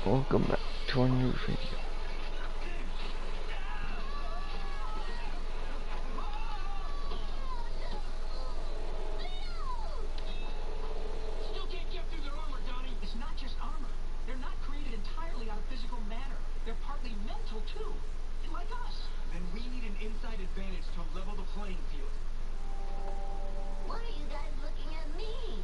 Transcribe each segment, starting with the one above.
Welcome back to our new video. Still can't get through their armor, Donnie. It's not just armor. They're not created entirely out of physical matter. They're partly mental, too. Like us. Then we need an inside advantage to level the playing field. What are you guys looking at me?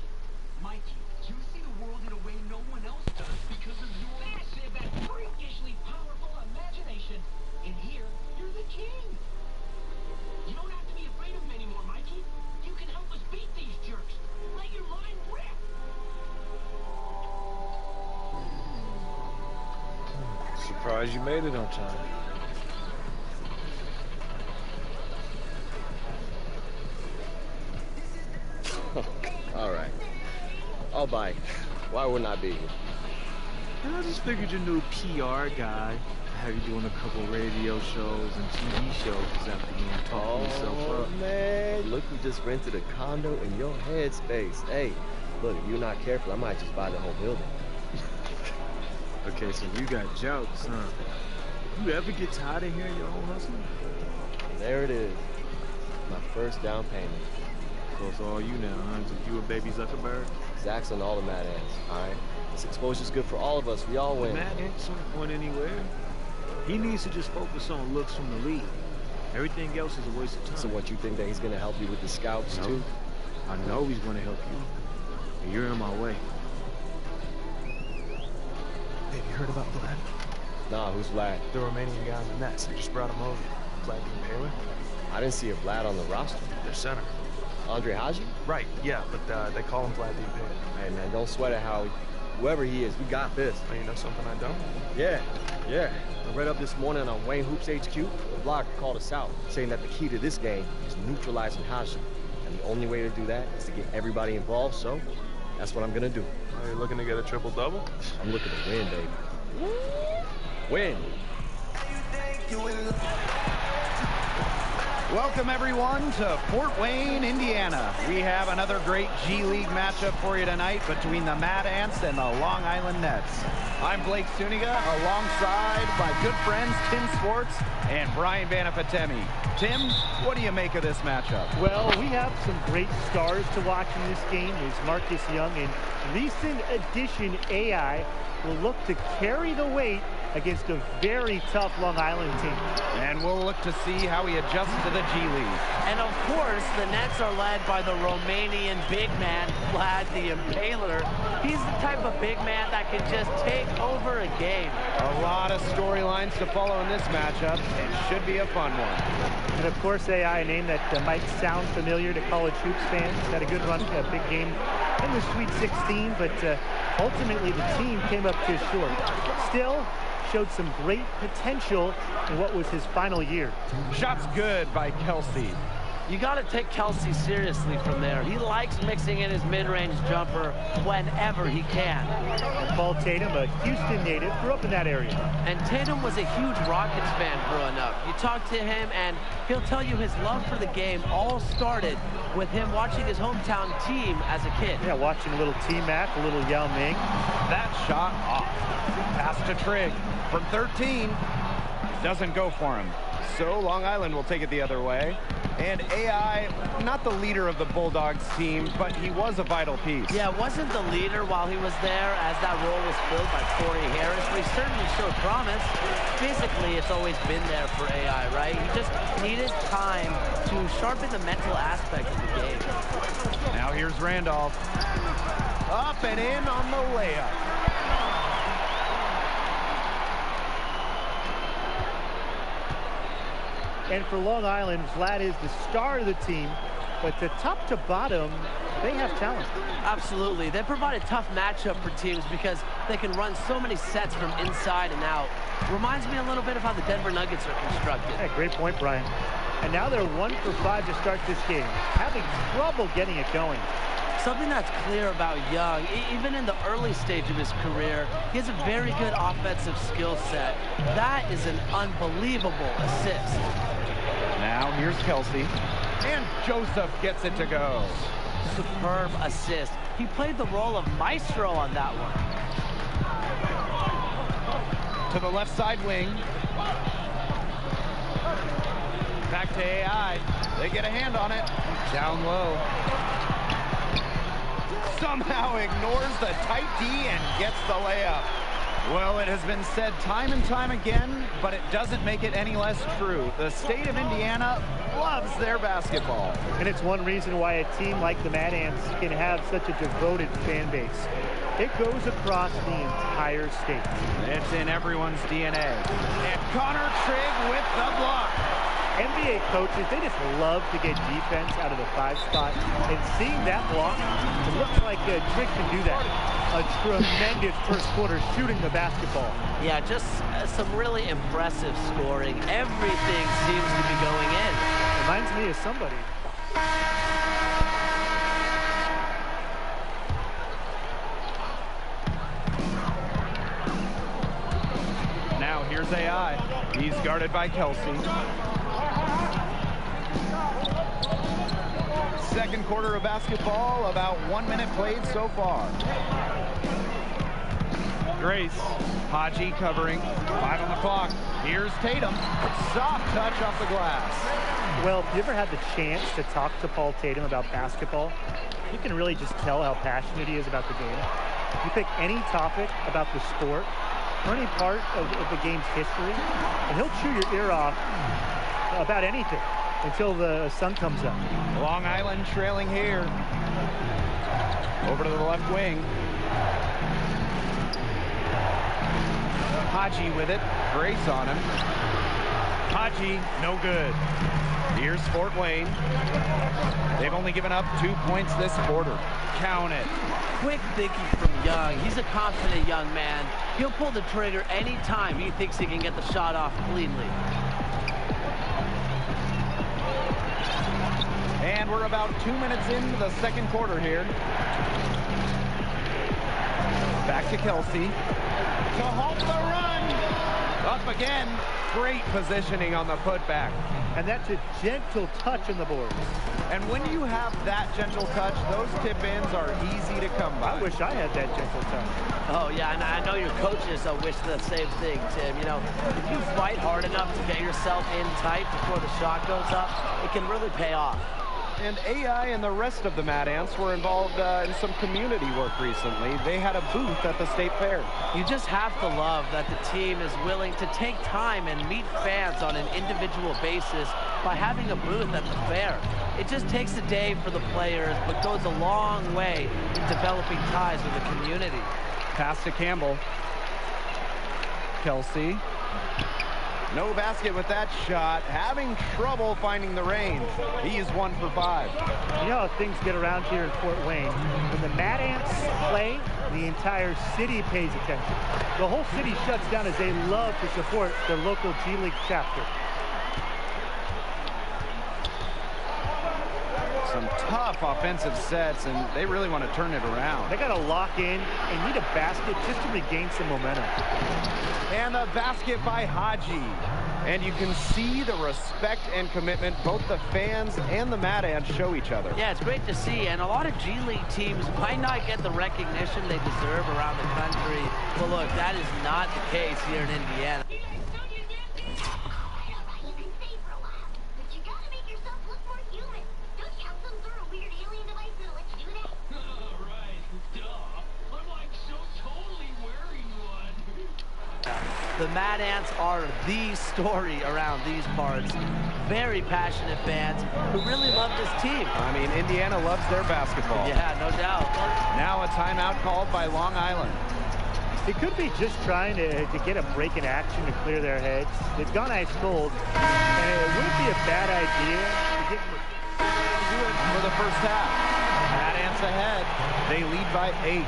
Mikey, you see the world in a way no one else does because of your massive and freakishly powerful imagination. And here, you're the king. You don't have to be afraid of them anymore, Mikey. You can help us beat these jerks. Let your mind rip. Surprised you made it on time. All right. I'll buy. Why wouldn't I be here? I just figured your new PR guy had you doing a couple radio shows and TV shows after you talking yourself up. Man, look who just rented a condo in your headspace. Hey, look, if you're not careful, I might just buy the whole building. Okay, so you got jokes, huh? You ever get tired of hearing your own hustle? There it is. My first down payment. So it's all you now, huh? Just you and baby Zuckerberg? Zach's on all the Mad Ants, all right? This exposure's good for all of us. We all win. The Mad Ants aren't going anywhere. He needs to just focus on looks from the league. Everything else is a waste of time. So what, you think that he's going to help you with the scouts, No. too? I know he's going to help you. And you're in my way. Have you heard about Vlad? Nah, who's Vlad? The Romanian guy on the Nets. They just brought him over. Vlad the Impaler? I didn't see a Vlad on the roster. Their center. Andre Haji? Right, yeah, but they call him Vlad the Impaler. Hey, man, don't sweat it, Howie. Whoever he is, we got this. Oh, you know something I don't? Yeah. I read up this morning on Wayne Hoops HQ. The blogger called us out, saying that the key to this game is neutralizing Haji. And the only way to do that is to get everybody involved, so that's what I'm gonna do. Are you looking to get a triple-double? I'm looking to win, baby. Win. Welcome, everyone, to Fort Wayne, Indiana. We have another great G League matchup for you tonight between the Mad Ants and the Long Island Nets. I'm Blake Suniga, alongside my good friends Tim Swartz and Brian Banafatemi. Tim, what do you make of this matchup? Well, we have some great stars to watch in this game. There's Marcus Young, and recent addition AI will look to carry the weight against a very tough Long Island team. And we'll look to see how he adjusts to the G League. And of course, the Nets are led by the Romanian big man, Vlad the Impaler. He's the type of big man that can just take over a game. A lot of storylines to follow in this matchup. It should be a fun one. And of course, AI, a name that might sound familiar to college hoops fans. Had a good run, a big game in the Sweet 16, but ultimately the team came up just short. Still, showed some great potential in what was his final year. Shots good by Kelsey. You got to take Kelsey seriously from there. He likes mixing in his mid-range jumper whenever he can. And Paul Tatum, a Houston native, grew up in that area. And Tatum was a huge Rockets fan growing up. You talk to him and he'll tell you his love for the game all started with him watching his hometown team as a kid. Yeah, watching a little T-Mac, a little Yao Ming. That shot off. Pass to Trigg from 13. Doesn't go for him. So Long Island will take it the other way. And AI, not the leader of the Bulldogs team, but he was a vital piece. Yeah, wasn't the leader while he was there as that role was filled by Corey Harris, but he certainly showed promise. Physically, it's always been there for AI, right? He just needed time to sharpen the mental aspect of the game. Now here's Randolph. Up and in on the layup. And for Long Island, Vlad is the star of the team, but the top to bottom, they have talent. Absolutely. They provide a tough matchup for teams because they can run so many sets from inside and out. Reminds me a little bit of how the Denver Nuggets are constructed. Yeah, great point, Brian. And now they're 1 for 5 to start this game, having trouble getting it going. Something that's clear about Young, even in the early stage of his career, he has a very good offensive skill set. That is an unbelievable assist. Now here's Kelsey. And Joseph gets it to go. Superb assist. He played the role of maestro on that one. to the left side wing. Back to AI. They get a hand on it. Down low. Somehow ignores the tight D and gets the layup. Well, it has been said time and time again, but it doesn't make it any less true. The state of Indiana loves their basketball. And it's one reason why a team like the Mad Ants can have such a devoted fan base. It goes across the entire state. It's in everyone's DNA. And Connor Trigg with the block. NBA coaches, they just love to get defense out of the 5 spot. And seeing that block, it looks like Trigg can do that. A tremendous first quarter shooting the basketball. Yeah, just some really impressive scoring. Everything seems to be going in. Reminds me of somebody. Now here's AI. He's guarded by Kelsey. Second quarter of basketball, about 1 minute played so far. Grace, Haji covering, 5 on the clock. Here's Tatum, soft touch off the glass. Well, if you ever had the chance to talk to Paul Tatum about basketball, you can really just tell how passionate he is about the game. You pick any topic about the sport or any part of the game's history, and he'll chew your ear off about anything until the sun comes up. Long Island trailing here. Over to the left wing. Haji with it. Grace on him. Haji, no good. Here's Fort Wayne. They've only given up 2 points this quarter. Count it. Quick thinking from Young. He's a confident young man. He'll pull the trigger anytime he thinks he can get the shot off cleanly. And we're about 2 minutes into the second quarter here. Back to Kelsey. To halt the run. Up again. Great positioning on the putback. And that's a gentle touch on the boards. And when you have that gentle touch, those tip-ins are easy to come by. I wish I had that gentle touch. Oh, yeah, and I know your coaches wish the same thing, Tim. You know, if you fight hard enough to get yourself in tight before the shot goes up, it can really pay off. And AI and the rest of the Mad Ants were involved in some community work recently. They had a booth at the State Fair. You just have to love that the team is willing to take time and meet fans on an individual basis by having a booth at the fair. It just takes a day for the players, but goes a long way in developing ties with the community. Pass to Campbell. Kelsey. No basket with that shot. Having trouble finding the range. He is 1 for 5. You know how things get around here in Fort Wayne. When the Mad Ants play, the entire city pays attention. The whole city shuts down as they love to support their local G League chapter. Some tough offensive sets, and they really want to turn it around. They got to lock in and need a basket just to regain some momentum. And a basket by Haji. And you can see the respect and commitment both the fans and the Mad Ants show each other. Yeah, it's great to see, and a lot of G League teams might not get the recognition they deserve around the country. But look, that is not the case here in Indiana. The Mad Ants are the story around these parts. Very passionate fans who really love this team. I mean, Indiana loves their basketball. Yeah, no doubt. Now a timeout called by Long Island. It could be just trying to get a break in action to clear their heads. They've gone ice cold, and it wouldn't be a bad idea to get for the first half. Mad Ants ahead. They lead by 8.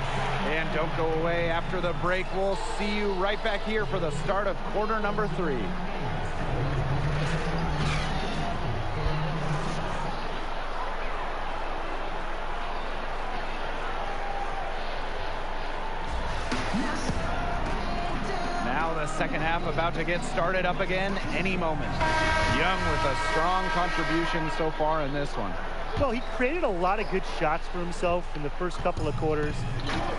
And don't go away after the break. We'll see you right back here for the start of quarter number 3. Now the second half about to get started up again any moment. Young with a strong contribution so far in this one. Well, he created a lot of good shots for himself in the first couple of quarters,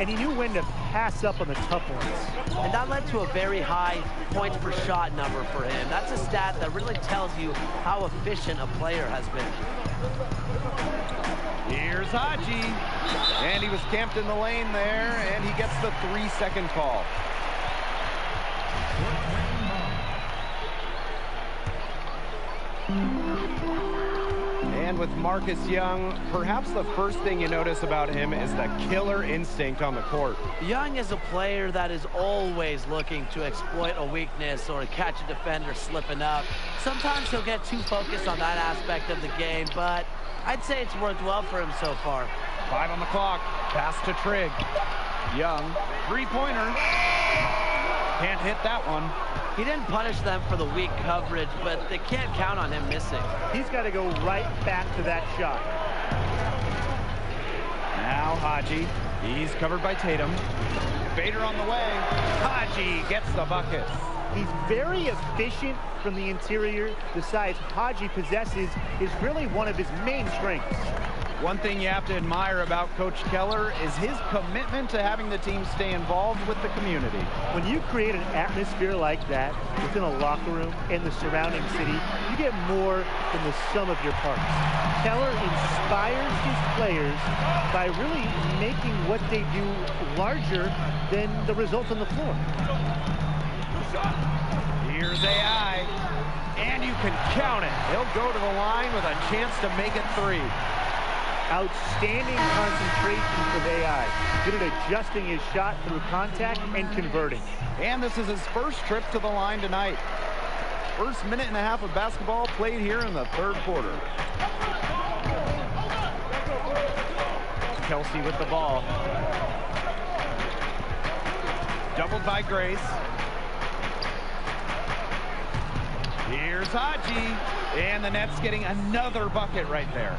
and he knew when to pass up on the tough ones. And that led to a very high points per shot number for him. That's a stat that really tells you how efficient a player has been. Here's Haji, and he was camped in the lane there, and he gets the 3-second call. And with Marcus Young, perhaps the first thing you notice about him is the killer instinct on the court. Young is a player that is always looking to exploit a weakness or catch a defender slipping up. Sometimes he'll get too focused on that aspect of the game, but I'd say it's worked well for him so far. 5 on the clock. Pass to Trigg. Young, three-pointer. Can't hit that one. He didn't punish them for the weak coverage, but they can't count on him missing. He's got to go right back to that shot. Now Haji. He's covered by Tatum. Bader on the way. Haji gets the bucket. He's very efficient from the interior. The size Haji possesses is really one of his main strengths. One thing you have to admire about Coach Keller is his commitment to having the team stay involved with the community. When you create an atmosphere like that within a locker room and the surrounding city, you get more than the sum of your parts. Keller inspires his players by really making what they do larger than the results on the floor. Here's AI, and you can count it. He'll go to the line with a chance to make it 3. Outstanding concentration from AI. Good at adjusting his shot through contact and converting. And this is his first trip to the line tonight. First minute and a half of basketball played here in the third quarter. Kelsey with the ball. Doubled by Grace. Here's Haji, and the Nets getting another bucket right there.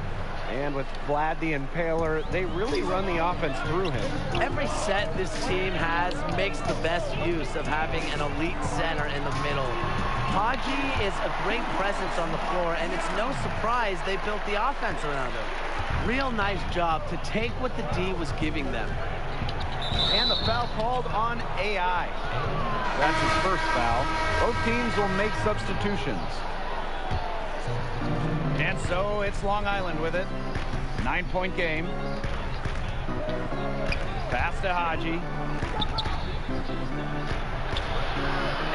And with Vlad the Impaler, they really run the offense through him. Every set this team has makes the best use of having an elite center in the middle. Haji is a great presence on the floor, and it's no surprise they built the offense around him. Real nice job to take what the D was giving them. And the foul called on AI. That's his first foul. Both teams will make substitutions. And so it's Long Island with it. 9-point game. Pass to Haji.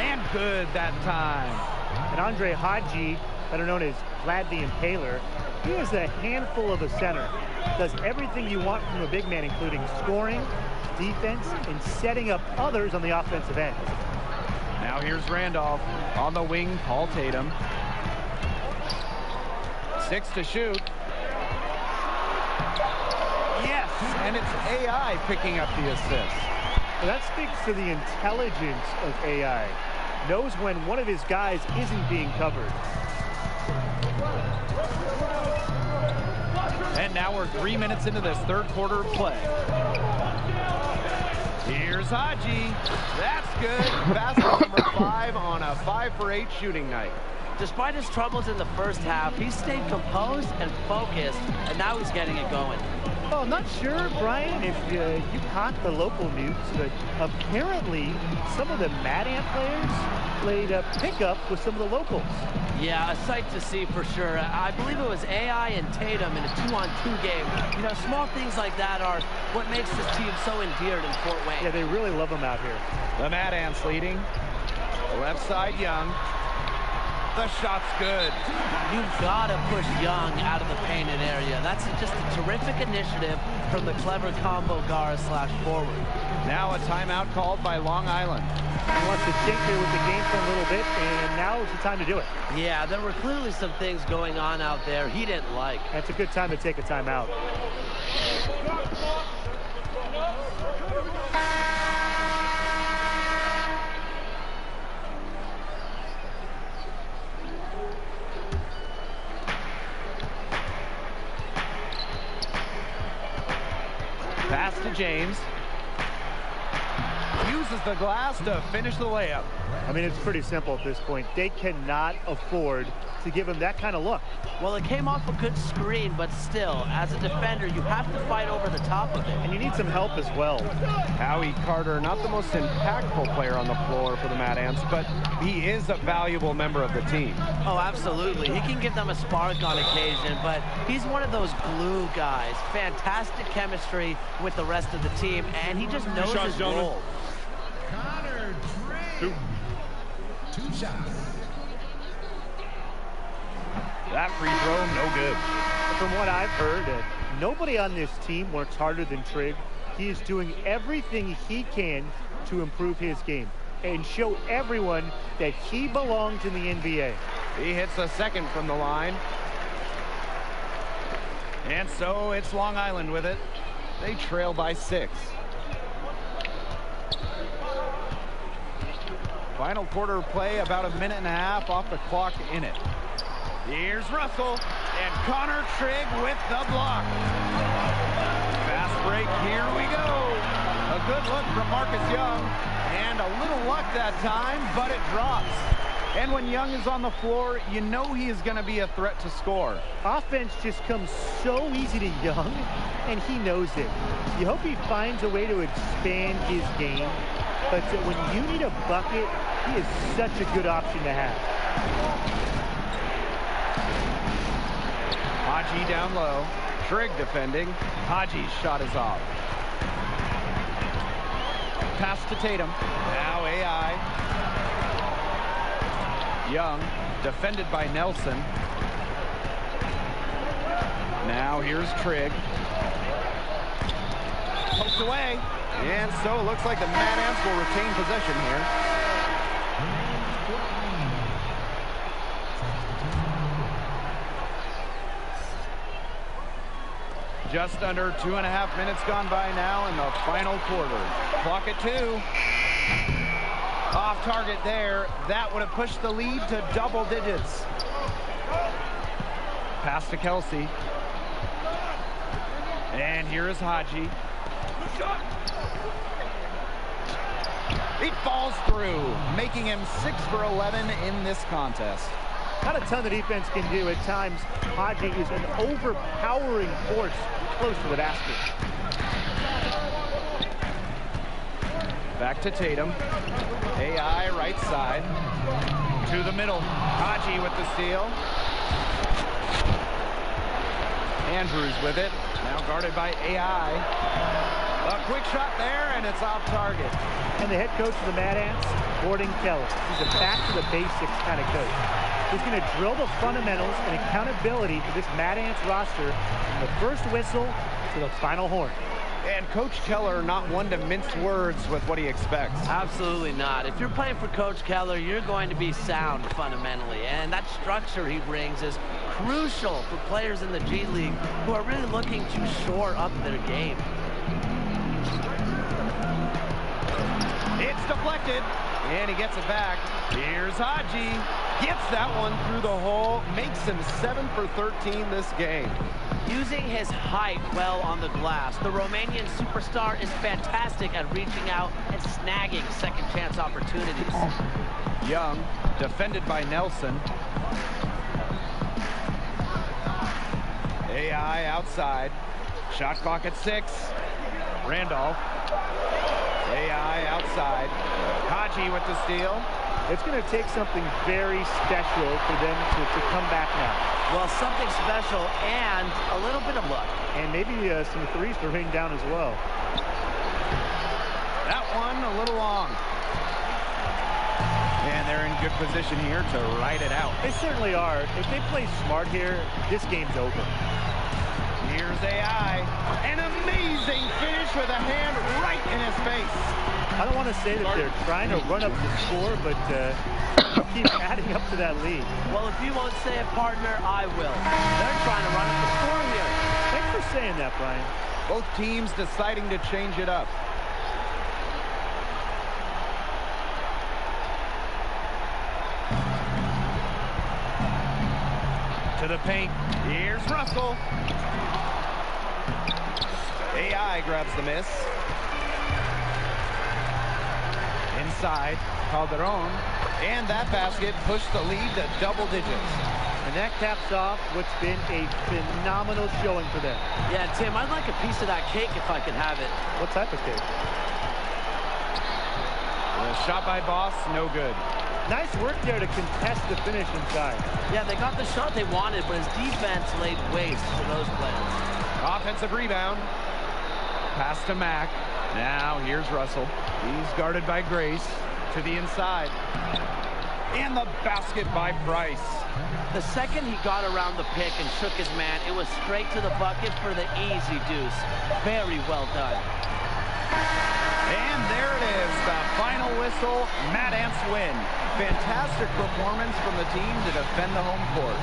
And good that time. And Andre Haji, better known as Vlad the Impaler, he is a handful of a center. Does everything you want from a big man, including scoring, defense, and setting up others on the offensive end. Now here's Randolph. On the wing, Paul Tatum. 6 to shoot. Yes, and it's AI picking up the assist. Well, that speaks to the intelligence of AI. Knows when one of his guys isn't being covered. And now we're 3 minutes into this third quarter of play. Here's Haji. That's good. Basket number 5 on a 5 for 8 shooting night. Despite his troubles in the first half, he stayed composed and focused, and now he's getting it going. Well, I'm not sure, Brian, if you caught the local news, but apparently some of the Mad Ant players played a pickup with some of the locals. Yeah, a sight to see for sure. I believe it was AI and Tatum in a 2-on-2 game. You know, small things like that are what makes this team so endeared in Fort Wayne. Yeah, they really love him out here. The Mad Ants leading. Left side, Young. The shot's good. You've got to push Young out of the painted area. That's just a terrific initiative from the clever combo guard / forward. Now a timeout called by Long Island. He wants to tinker with the game for a little bit, and now is the time to do it. Yeah, there were clearly some things going on out there he didn't like. That's a good time to take a timeout. Pass to James. uses the glass to finish the layup. I mean, it's pretty simple at this point. They cannot afford to give him that kind of look. Well, it came off a good screen, but still, as a defender, you have to fight over the top of it. And you need some help as well. Howie Carter, not the most impactful player on the floor for the Mad Ants, but he is a valuable member of the team. Oh, absolutely. He can give them a spark on occasion, but he's one of those glue guys. Fantastic chemistry with the rest of the team, and he just knows his role. Connor Trigg. Two shots. That free throw, no good. From what I've heard, nobody on this team works harder than Trigg. He is doing everything he can to improve his game and show everyone that he belongs in the NBA. He hits a second from the line. And so it's Long Island with it. They trail by 6. Final quarter play, about a minute and a half off the clock in it. Here's Russell, and Connor Trigg with the block. Fast break, here we go. A good look from Marcus Young, and a little luck that time, but it drops. And when Young is on the floor, you know he is going to be a threat to score. Offense just comes so easy to Young, and he knows it. You hope he finds a way to expand his game, but when you need a bucket, he is such a good option to have. Haji down low. Trigg defending. Haji's shot is off. Pass to Tatum. Now AI. Young, defended by Nelson. Now here's Trigg. Poked away. And so it looks like the Mad Ants will retain possession here. Just under 2.5 minutes gone by now in the final quarter. Clock at 2. Off target there. That would have pushed the lead to double digits. Pass to Kelsey. And here is Haji. It falls through, making him 6 for 11 in this contest. Not a ton the defense can do at times. Haji is an overpowering force close to the basket. Back to Tatum. AI right side. To the middle. Haji with the steal. Andrews with it. Now guarded by AI. A quick shot there, and it's off target. And the head coach of the Mad Ants, Gordon Keller. He's a back-to-the-basics kind of coach. He's going to drill the fundamentals and accountability for this Mad Ants roster from the first whistle to the final horn. And Coach Keller not one to mince words with what he expects. Absolutely not. If you're playing for Coach Keller, you're going to be sound fundamentally. And that structure he brings is crucial for players in the G League who are really looking to shore up their game. It's deflected, and he gets it back. Here's Haji. Gets that one through the hole. Makes him 7 for 13 this game. Using his height well on the glass, the Romanian superstar is fantastic at reaching out and snagging second chance opportunities. Young, defended by Nelson. AI outside. Shot clock at 6. Randolph. AI outside. Haji with the steal. It's going to take something very special for them to come back now. Well, something special and a little bit of luck. And maybe some threes to rain down as well. That one a little long. And they're in good position here to ride it out. They certainly are. If they play smart here, this game's over. Here's AI. An amazing finish with a hand right in his face. I don't want to say that they're trying to run up the score, but keep adding up to that lead. Well, if you won't say it, partner, I will. They're trying to run up the score here. Thanks for saying that, Brian. Both teams deciding to change it up. To the paint. Here's Russell. AI grabs the miss. Inside, Calderon. And that basket pushed the lead to double digits. And that caps off what's been a phenomenal showing for them. Yeah, Tim, I'd like a piece of that cake if I could have it. What type of cake? The shot by Boss, no good. Nice work there to contest the finish inside. Yeah, they got the shot they wanted, but his defense laid waste to those plans. Offensive rebound. Pass to Mack. Now here's Russell. He's guarded by Grace to the inside. And the basket by Price. The second he got around the pick and shook his man, it was straight to the bucket for the easy deuce. Very well done. And there it is, the final whistle. Mad Ants win. Fantastic performance from the team to defend the home court.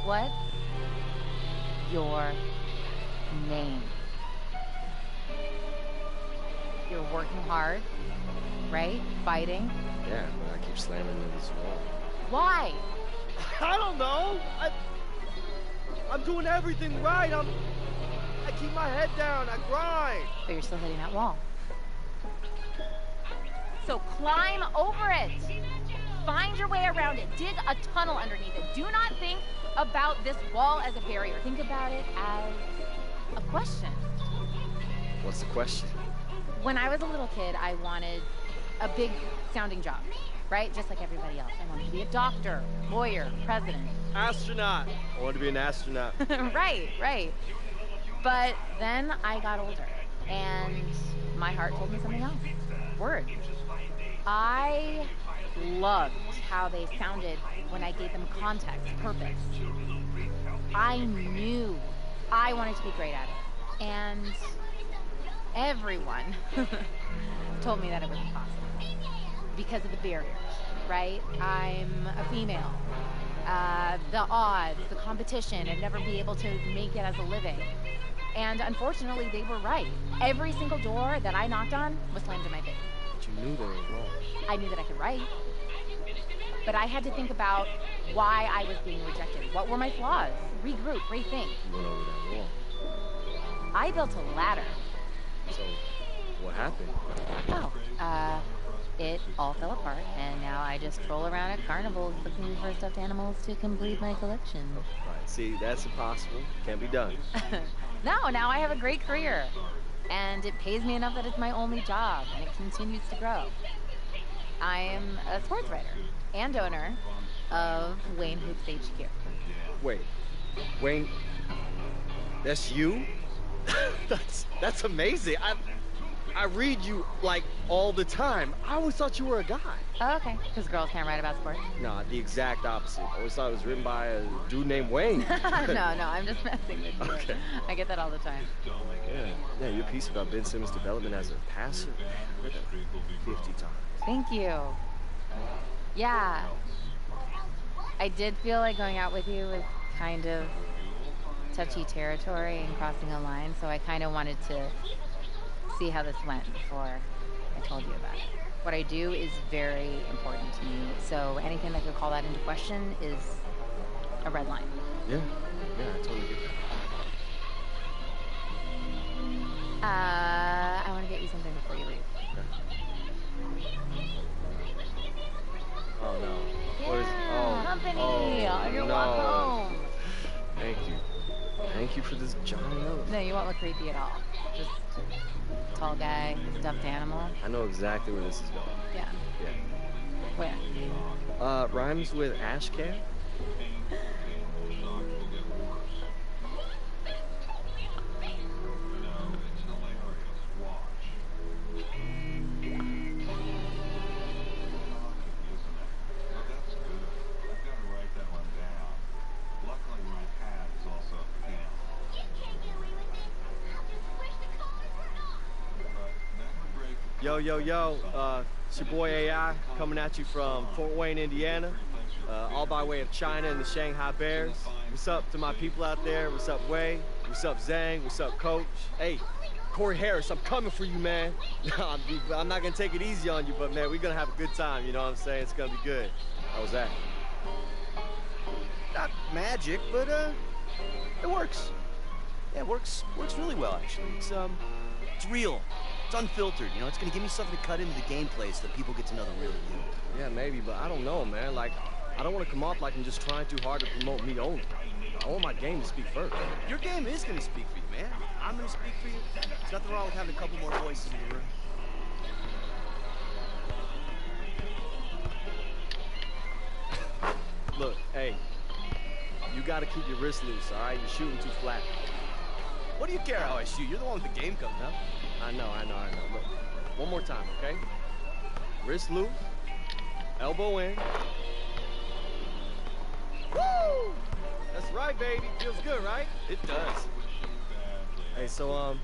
What's your name? You're working hard, right? Fighting. Yeah, but I keep slamming into this wall. Why? I don't know. I'm doing everything right. I keep my head down. I grind. But you're still hitting that wall. So climb over it. Find your way around it. Dig a tunnel underneath it. Do not think about this wall as a barrier. Think about it as a question. What's the question? When I was a little kid, I wanted a big sounding job, right? Just like everybody else. I wanted to be a doctor, lawyer, president. Astronaut. I wanted to be an astronaut. Right. But then I got older, and my heart told me something else. Words. I loved how they sounded when I gave them context, purpose. I knew I wanted to be great at it. And everyone told me that it was impossible because of the barriers, right? I'm a female. The odds, the competition, I'd never be able to make it as a living. And unfortunately, they were right. Every single door that I knocked on was slammed in my face. But you knew they were wrong. I knew that I could write. But I had to think about why I was being rejected. What were my flaws? Regroup, rethink. You went over that wall. I built a ladder. So, what happened? Oh, it all fell apart, and now I just troll around at carnivals looking for stuffed animals to complete my collection. Right, see, that's impossible. Can't be done. No, now I have a great career, and it pays me enough that it's my only job, and it continues to grow. I am a sports writer and owner of Wayne Hoops HQ. Wait, Wayne, that's you? that's amazing. I read you, like, all the time. I always thought you were a guy. Oh, okay, because girls can't write about sports? No, the exact opposite. I always thought it was written by a dude named Wayne. No, I'm just messing with you. Okay. I get that all the time. Yeah, your piece about Ben Simmons' development as a passer, I read that 50 times. Thank you. Yeah. I did feel like going out with you was kind of touchy territory and crossing a line, so I kind of wanted to see how this went before I told you about it. What I do is very important to me, so anything that could call that into question is a red line. Yeah, I totally get that. I want to get you something before you leave. Oh no. Yeah, What is company on your no. walk home. Thank you. Thank you for this Johnny Ellis. No, you won't look creepy at all. Just tall guy, stuffed animal. I know exactly where this is going. Yeah. Yeah. Where? Rhymes with ash can? Yo, yo, yo, it's your boy AI coming at you from Fort Wayne, Indiana, all by way of China and the Shanghai Bears. What's up to my people out there? What's up, Wei? What's up, Zhang? What's up, Coach? Hey, Corey Harris, I'm coming for you, man. I'm not gonna take it easy on you, but man, we're gonna have a good time, you know what I'm saying? It's gonna be good. How was that? Not magic, but it works. Yeah, it works really well, actually. It's real. It's unfiltered, you know? It's gonna give me something to cut into the gameplay so that people get to know the real you. Yeah, maybe, but I don't know, man. Like, I don't want to come off like I'm just trying too hard to promote me only. I want my game to speak first. Your game is gonna speak for you, man. I'm gonna speak for you. There's nothing wrong with having a couple more voices in the room. Look, hey, you gotta keep your wrist loose, all right? You're shooting too flat. What do you care how I shoot? You're the one with the game coming up. I know. Look, one more time, okay? Wrist loose, elbow in. Woo! That's right, baby. Feels good, right? It does. Hey, so,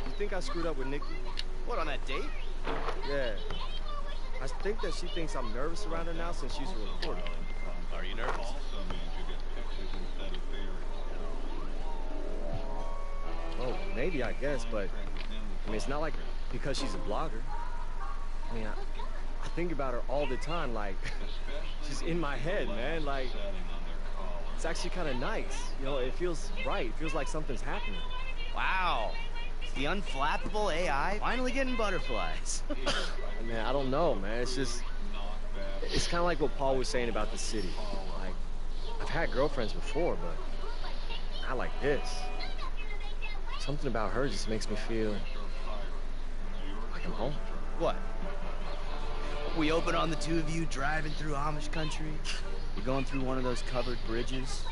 you think I screwed up with Nikki? What, on that date? Yeah. I think that she thinks I'm nervous around her now since she's a reporter. Are you nervous? Oh, maybe, I guess, but, I mean, it's not like because she's a blogger. I mean, I think about her all the time, like, she's in my head, man, like, it's actually kind of nice. You know, it feels right. It feels like something's happening. Wow. The unflappable AI finally getting butterflies. Man, I don't know, man. It's just, it's kind of like what Paul was saying about the city. Like, I've had girlfriends before, but not like this. Something about her just makes me feel like I'm home. What? We open on the two of you driving through Amish country. You're going through one of those covered bridges.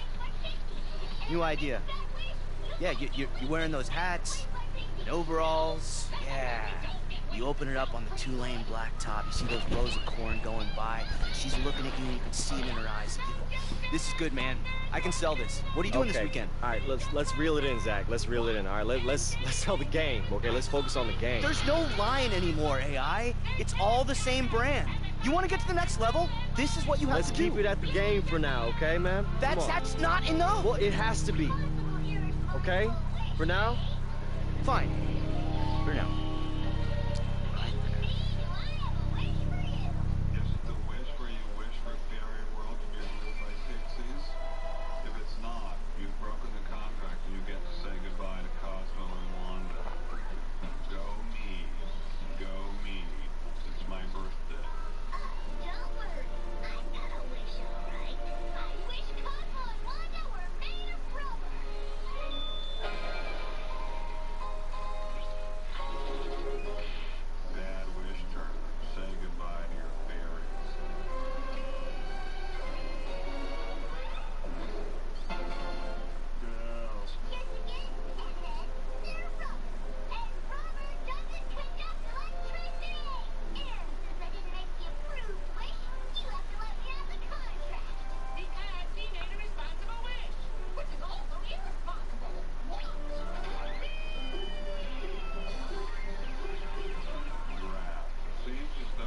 New idea. Yeah, you're wearing those hats and overalls. Yeah. You open it up on the two-lane blacktop. You see those rows of corn going by. She's looking at you, and you can see it in her eyes. This is good, man. I can sell this. What are you doing this weekend? All right, let's reel it in, Zach. Let's reel it in. All right, let's sell the game. Okay, let's focus on the game. There's no line anymore, AI. It's all the same brand. You want to get to the next level? This is what you have to do. Let's keep it at the game for now, okay, man? That's not enough. Well, it has to be. Okay? For now? Fine. For now.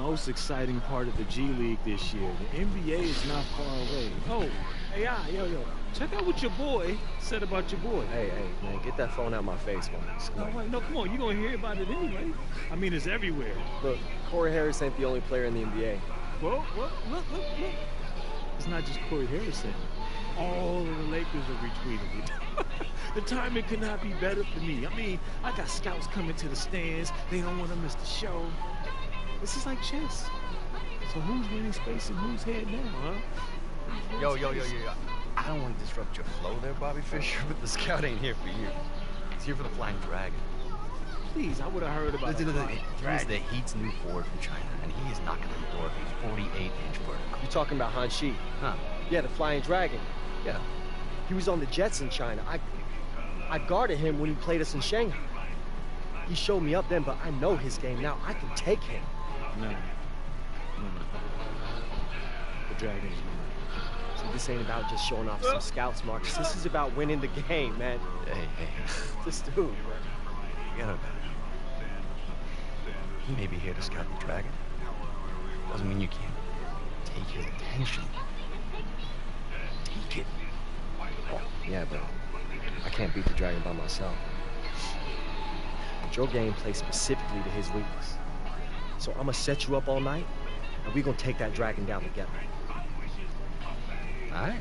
Most exciting part of the G League this year. The NBA is not far away. Oh, AI, yo, check out what your boy said about your boy. Hey, man, get that phone out my face, man. No, come on, you're gonna hear about it anyway. I mean, it's everywhere. Look, Corey Harris ain't the only player in the NBA. Well, look. It's not just Corey Harris. All of the Lakers are retweeting it. The timing could not be better for me. I mean, I got scouts coming to the stands. They don't want to miss the show. This is like chess. So who's winning space and who's head now, huh? Yo. I don't want to disrupt your flow there, Bobby Fischer, but the scout ain't here for you. He's here for the Flying Dragon. Please, I would have heard about it. He's the Heat's new forward from China, and he is knocking on the door of a 48-inch vertical. You talking about Han Shi? Huh? Yeah, the Flying Dragon. Yeah. He was on the Jets in China. I guarded him when he played us in Shanghai. He showed me up then, but I know his game now. I can take him. No. The Dragon is mine. So this ain't about just showing off some scouts, Marcus. This is about winning the game, man. Hey. This dude. Forget about it. He may be here to scout the Dragon. Doesn't mean you can't take his attention. Take it. Oh, yeah, but I can't beat the Dragon by myself. But your game plays specifically to his weakness. So I'm gonna set you up all night, and we're gonna take that Dragon down together. All right.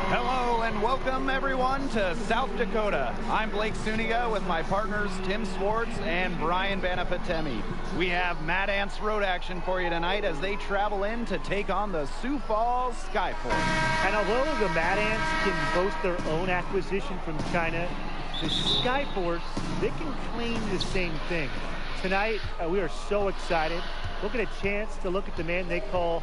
Hello and welcome everyone to South Dakota. I'm Blake Suniga with my partners Tim Swartz and Brian Banapatemi. We have Mad Ants road action for you tonight as they travel in to take on the Sioux Falls Skyforce. And although the Mad Ants can boast their own acquisition from China, the Skyforce, they can claim the same thing. Tonight, we are so excited. We'll get a chance to look at the man they call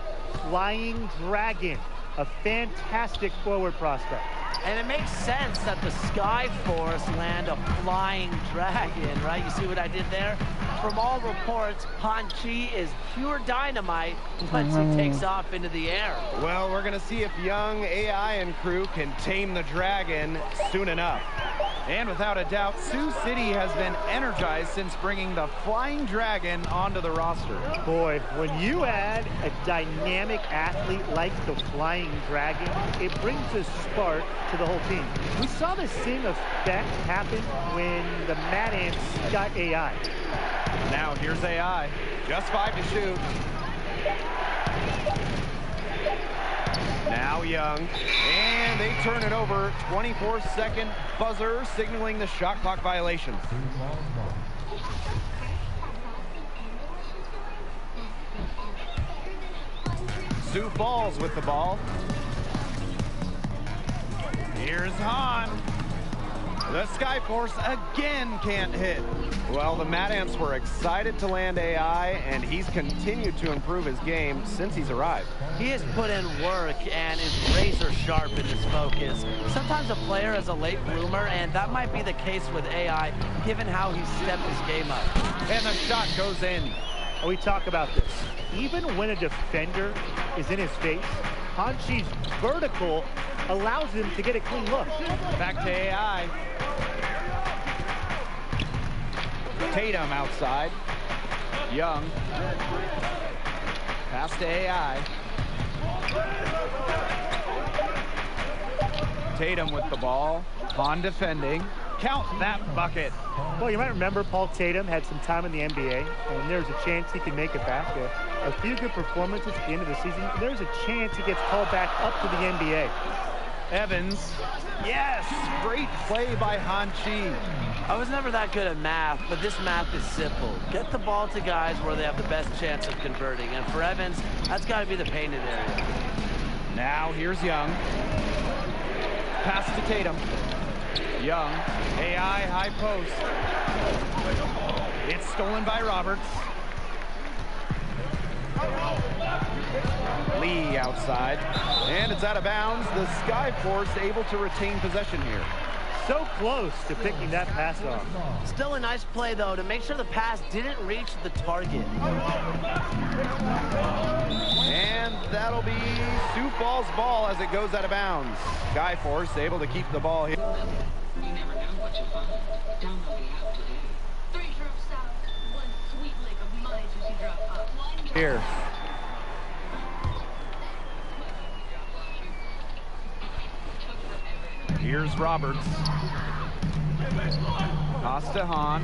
Flying Dragon, a fantastic forward prospect. And it makes sense that the Skyforce land a Flying Dragon, right? You see what I did there? From all reports, Han Chi is pure dynamite once he takes off into the air. Well, we're going to see if young AI and crew can tame the Dragon soon enough. And without a doubt, Sioux City has been energized since bringing the Flying Dragon onto the roster. Boy, when you add a dynamic athlete like the Flying Dragon, it brings a spark to the whole team. We saw the same effect happen when the Mad Ants got AI. Now here's AI, just 5 to shoot. Now Young, and they turn it over. 24-second buzzer signaling the shot clock violation. Sioux Falls with the ball. Here's Han. The Skyforce again can't hit. Well, the Mad Ants were excited to land AI, and he's continued to improve his game since he's arrived. He has put in work and is razor sharp in his focus. Sometimes a player is a late bloomer, and that might be the case with AI, given how he stepped his game up. And the shot goes in. We talk about this. Even when a defender is in his face, Han Chi's vertical allows him to get a clean look. Back to AI. Tatum outside. Young. Pass to AI. Tatum with the ball. Han defending. Count that bucket. Well, you might remember Paul Tatum had some time in the NBA, and there's a chance he can make it back. A few good performances at the end of the season. There's a chance he gets called back up to the NBA. Evans. Yes! Great play by Han Chi. I was never that good at math, but this math is simple. Get the ball to guys where they have the best chance of converting. And for Evans, that's got to be the painted area. Now here's Young. Pass to Tatum. Young. AI high post. It's stolen by Roberts. Lee outside. And it's out of bounds. The Skyforce able to retain possession here. So close to picking that pass off. Still a nice play, though, to make sure the pass didn't reach the target. And that'll be Sioux Falls ball as it goes out of bounds. Skyforce able to keep the ball here. You never know what you'll find. Download the app today. 3 drops out, 1 sweet lick of my juicy drop up. Here. Here's Roberts. Toss to Han.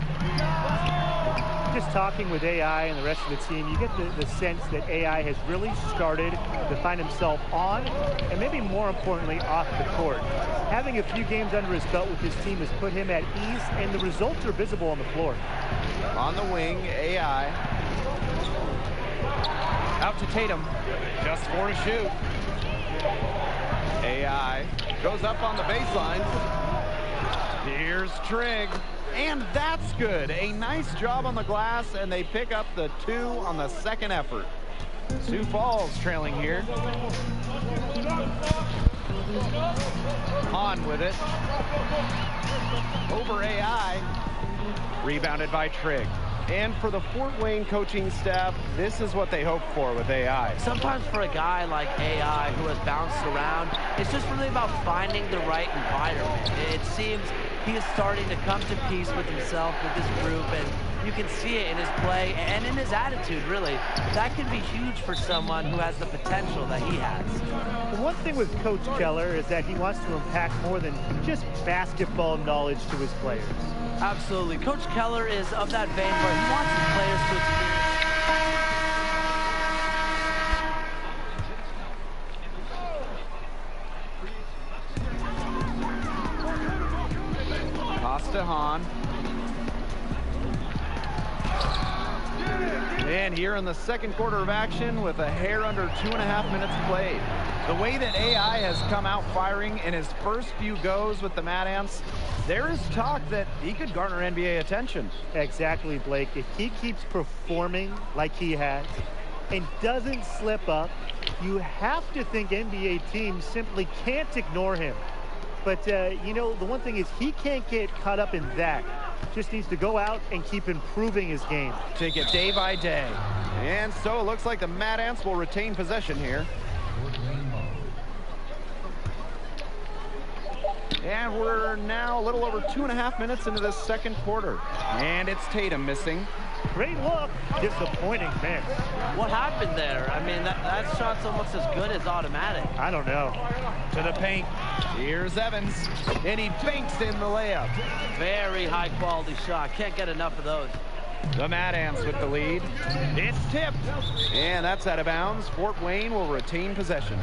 Just talking with AI and the rest of the team, you get the sense that AI has really started to find himself on, and maybe more importantly, off the court. Having a few games under his belt with his team has put him at ease, and the results are visible on the floor. On the wing, AI. Out to Tatum. Just 4 to shoot. AI goes up on the baseline. Here's Trigg. And that's good. A nice job on the glass, and they pick up the 2 on the second effort. Sioux Falls trailing here. On with it. Over AI. Rebounded by Trigg. And for the Fort Wayne coaching staff, this is what they hope for with AI. Sometimes for a guy like AI who has bounced around, it's just really about finding the right environment. It seems he is starting to come to peace with himself, with this group, and you can see it in his play and in his attitude, really. That can be huge for someone who has the potential that he has. The one thing with Coach Keller is that he wants to impact more than just basketball knowledge to his players. Absolutely. Coach Keller is of that vein where he wants his players to experience. Costa Hahn. And here in the second quarter of action with a hair under 2.5 minutes played. The way that AI has come out firing in his first few goes with the Mad Ants, there is talk that he could garner NBA attention. Exactly, Blake. If he keeps performing like he has and doesn't slip up, you have to think NBA teams simply can't ignore him. But, you know, the one thing is he can't get caught up in that. Just needs to go out and keep improving his game. Take it day by day. And so it looks like the Mad Ants will retain possession here. And we're now a little over 2.5 minutes into this second quarter. And it's Tatum missing. Great look. Disappointing miss. What happened there? I mean, that shot's almost as good as automatic. I don't know. To the paint. Here's Evans. And he banks in the layup. Very high quality shot. Can't get enough of those. The Mad Ants with the lead. It's tipped. And that's out of bounds. Fort Wayne will retain possession.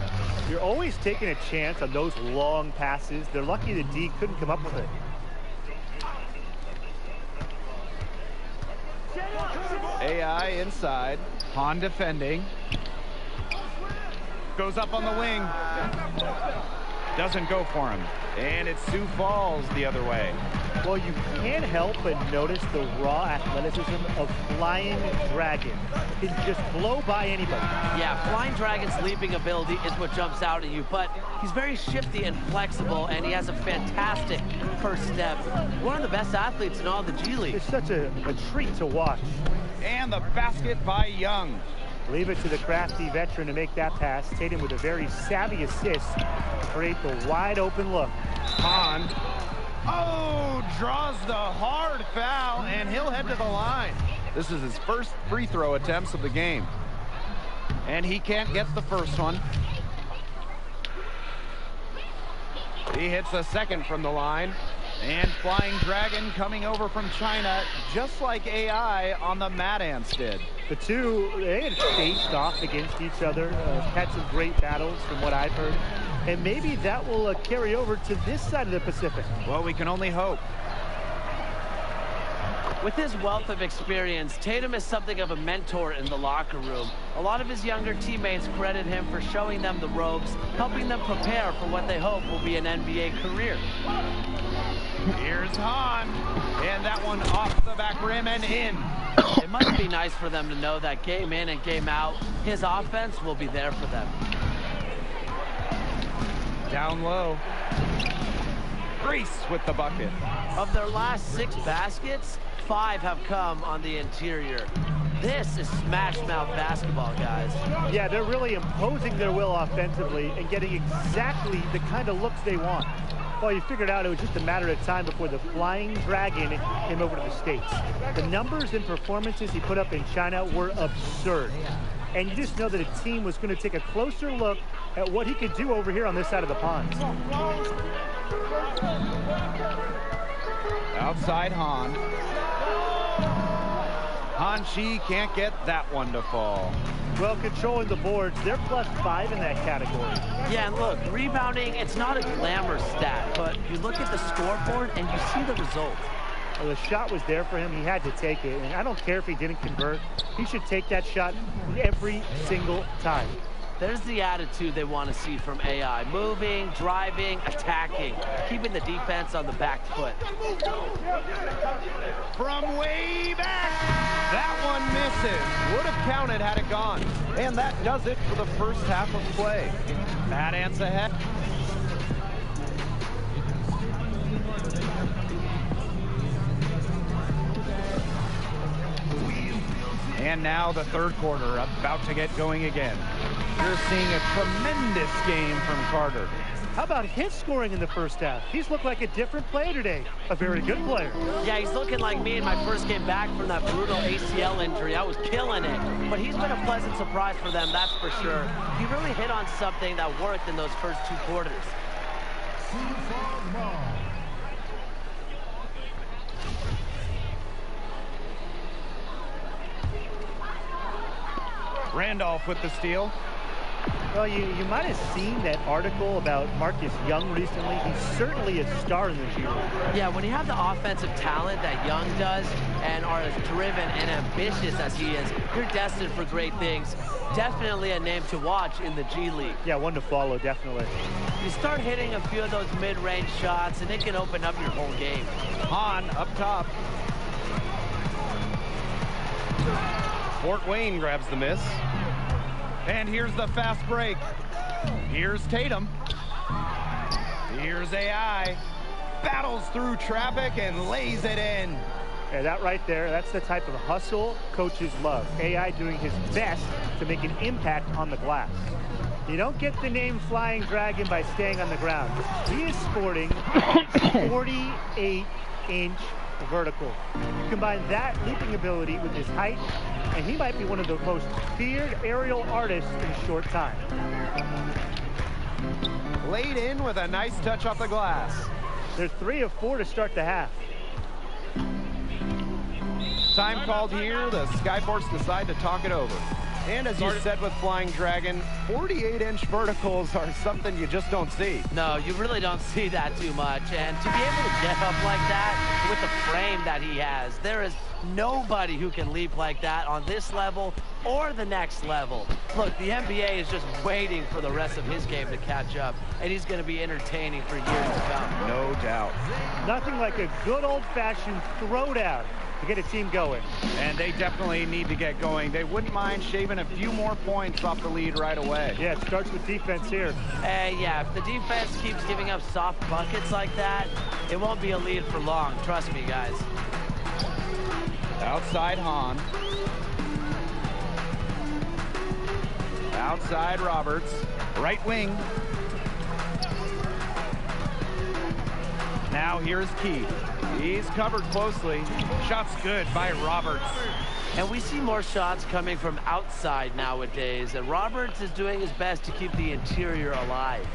You're always taking a chance on those long passes. They're lucky the D couldn't come up with it. AI inside. Hahn defending. Goes up on the wing. Doesn't go for him. And it's Sioux Falls the other way. Well, you can't help but notice the raw athleticism of Flying Dragon. He can just blow by anybody. Yeah, Flying Dragon's leaping ability is what jumps out at you, but he's very shifty and flexible, and he has a fantastic first step. One of the best athletes in all the G League. It's such a treat to watch. And the basket by Young. Leave it to the crafty veteran to make that pass. Tatum with a very savvy assist to create the wide open look. Hahn. Oh, draws the hard foul, and he'll head to the line. This is his first free throw attempts of the game. And he can't get the first one. He hits a second from the line. And Flying Dragon coming over from China, just like AI on the Mad Ants did. The two, they had faced off against each other, had some great battles from what I've heard. And maybe that will carry over to this side of the Pacific. Well, we can only hope. With his wealth of experience, Tatum is something of a mentor in the locker room. A lot of his younger teammates credit him for showing them the ropes, helping them prepare for what they hope will be an NBA career. Here's Hahn, and that one off the back rim and in. It must be nice for them to know that game in and game out, his offense will be there for them. Down low. Grease with the bucket. Of their last 6 baskets, 5 have come on the interior. This is smash mouth basketball, guys. Yeah, they're really imposing their will offensively and getting exactly the kind of looks they want. Well, you figured out it was just a matter of time before the Flying Dragon came over to the States. The numbers and performances he put up in China were absurd. And you just know that a team was going to take a closer look at what he could do over here on this side of the pond. Outside Hahn. Han Chi can't get that one to fall. Well, controlling the boards, they're +5 in that category. Yeah, and look, rebounding, it's not a glamour stat, but you look at the scoreboard and you see the result. Well, the shot was there for him. He had to take it. And I don't care if he didn't convert. He should take that shot every single time. There's the attitude they want to see from AI. Moving, driving, attacking, keeping the defense on the back foot. From way back, that one misses. Would have counted had it gone. And that does it for the first half of play. Mad Ants ahead. And now the third quarter about to get going again. You're seeing a tremendous game from Carter. How about his scoring in the first half? He's looked like a different player today. A very good player. Yeah, he's looking like me in my first game back from that brutal ACL injury. I was killing it. But he's been a pleasant surprise for them, that's for sure. He really hit on something that worked in those first 2 quarters. Randolph with the steal. Well, you might have seen that article about Marcus Young recently. He's certainly a star in the G League. Yeah, when you have the offensive talent that Young does and are as driven and ambitious as he is, you're destined for great things. Definitely a name to watch in the G League. Yeah, one to follow, definitely. You start hitting a few of those mid-range shots, and it can open up your whole game. Han up top. Fort Wayne grabs the miss. And here's the fast break. Here's Tatum. Here's AI. Battles through traffic and lays it in. Yeah, that right there, that's the type of hustle coaches love. AI doing his best to make an impact on the glass. You don't get the name Flying Dragon by staying on the ground. He is sporting 48-inch vertical. You combine that leaping ability with his height, and he might be one of the most feared aerial artists in a short time. Laid in with a nice touch off the glass. They're 3 of 4 to start the half. Time called here. The Skyforce decide to talk it over. And as you said with Flying Dragon, 48-inch verticals are something you just don't see. No, you really don't see that too much. And to be able to get up like that with the frame that he has, there is nobody who can leap like that on this level or the next level. Look, the NBA is just waiting for the rest of his game to catch up, and he's going to be entertaining for years to come. No doubt. Nothing like a good old-fashioned throwdown to get a team going. And they definitely need to get going. They wouldn't mind shaving a few more points off the lead right away. Yeah, it starts with defense here. Yeah, if the defense keeps giving up soft buckets like that, it won't be a lead for long. Trust me, guys. Outside Han. Outside Roberts. Right wing. Now here's Keith. He's covered closely. Shot's good by Roberts. And we see more shots coming from outside nowadays. And Roberts is doing his best to keep the interior alive.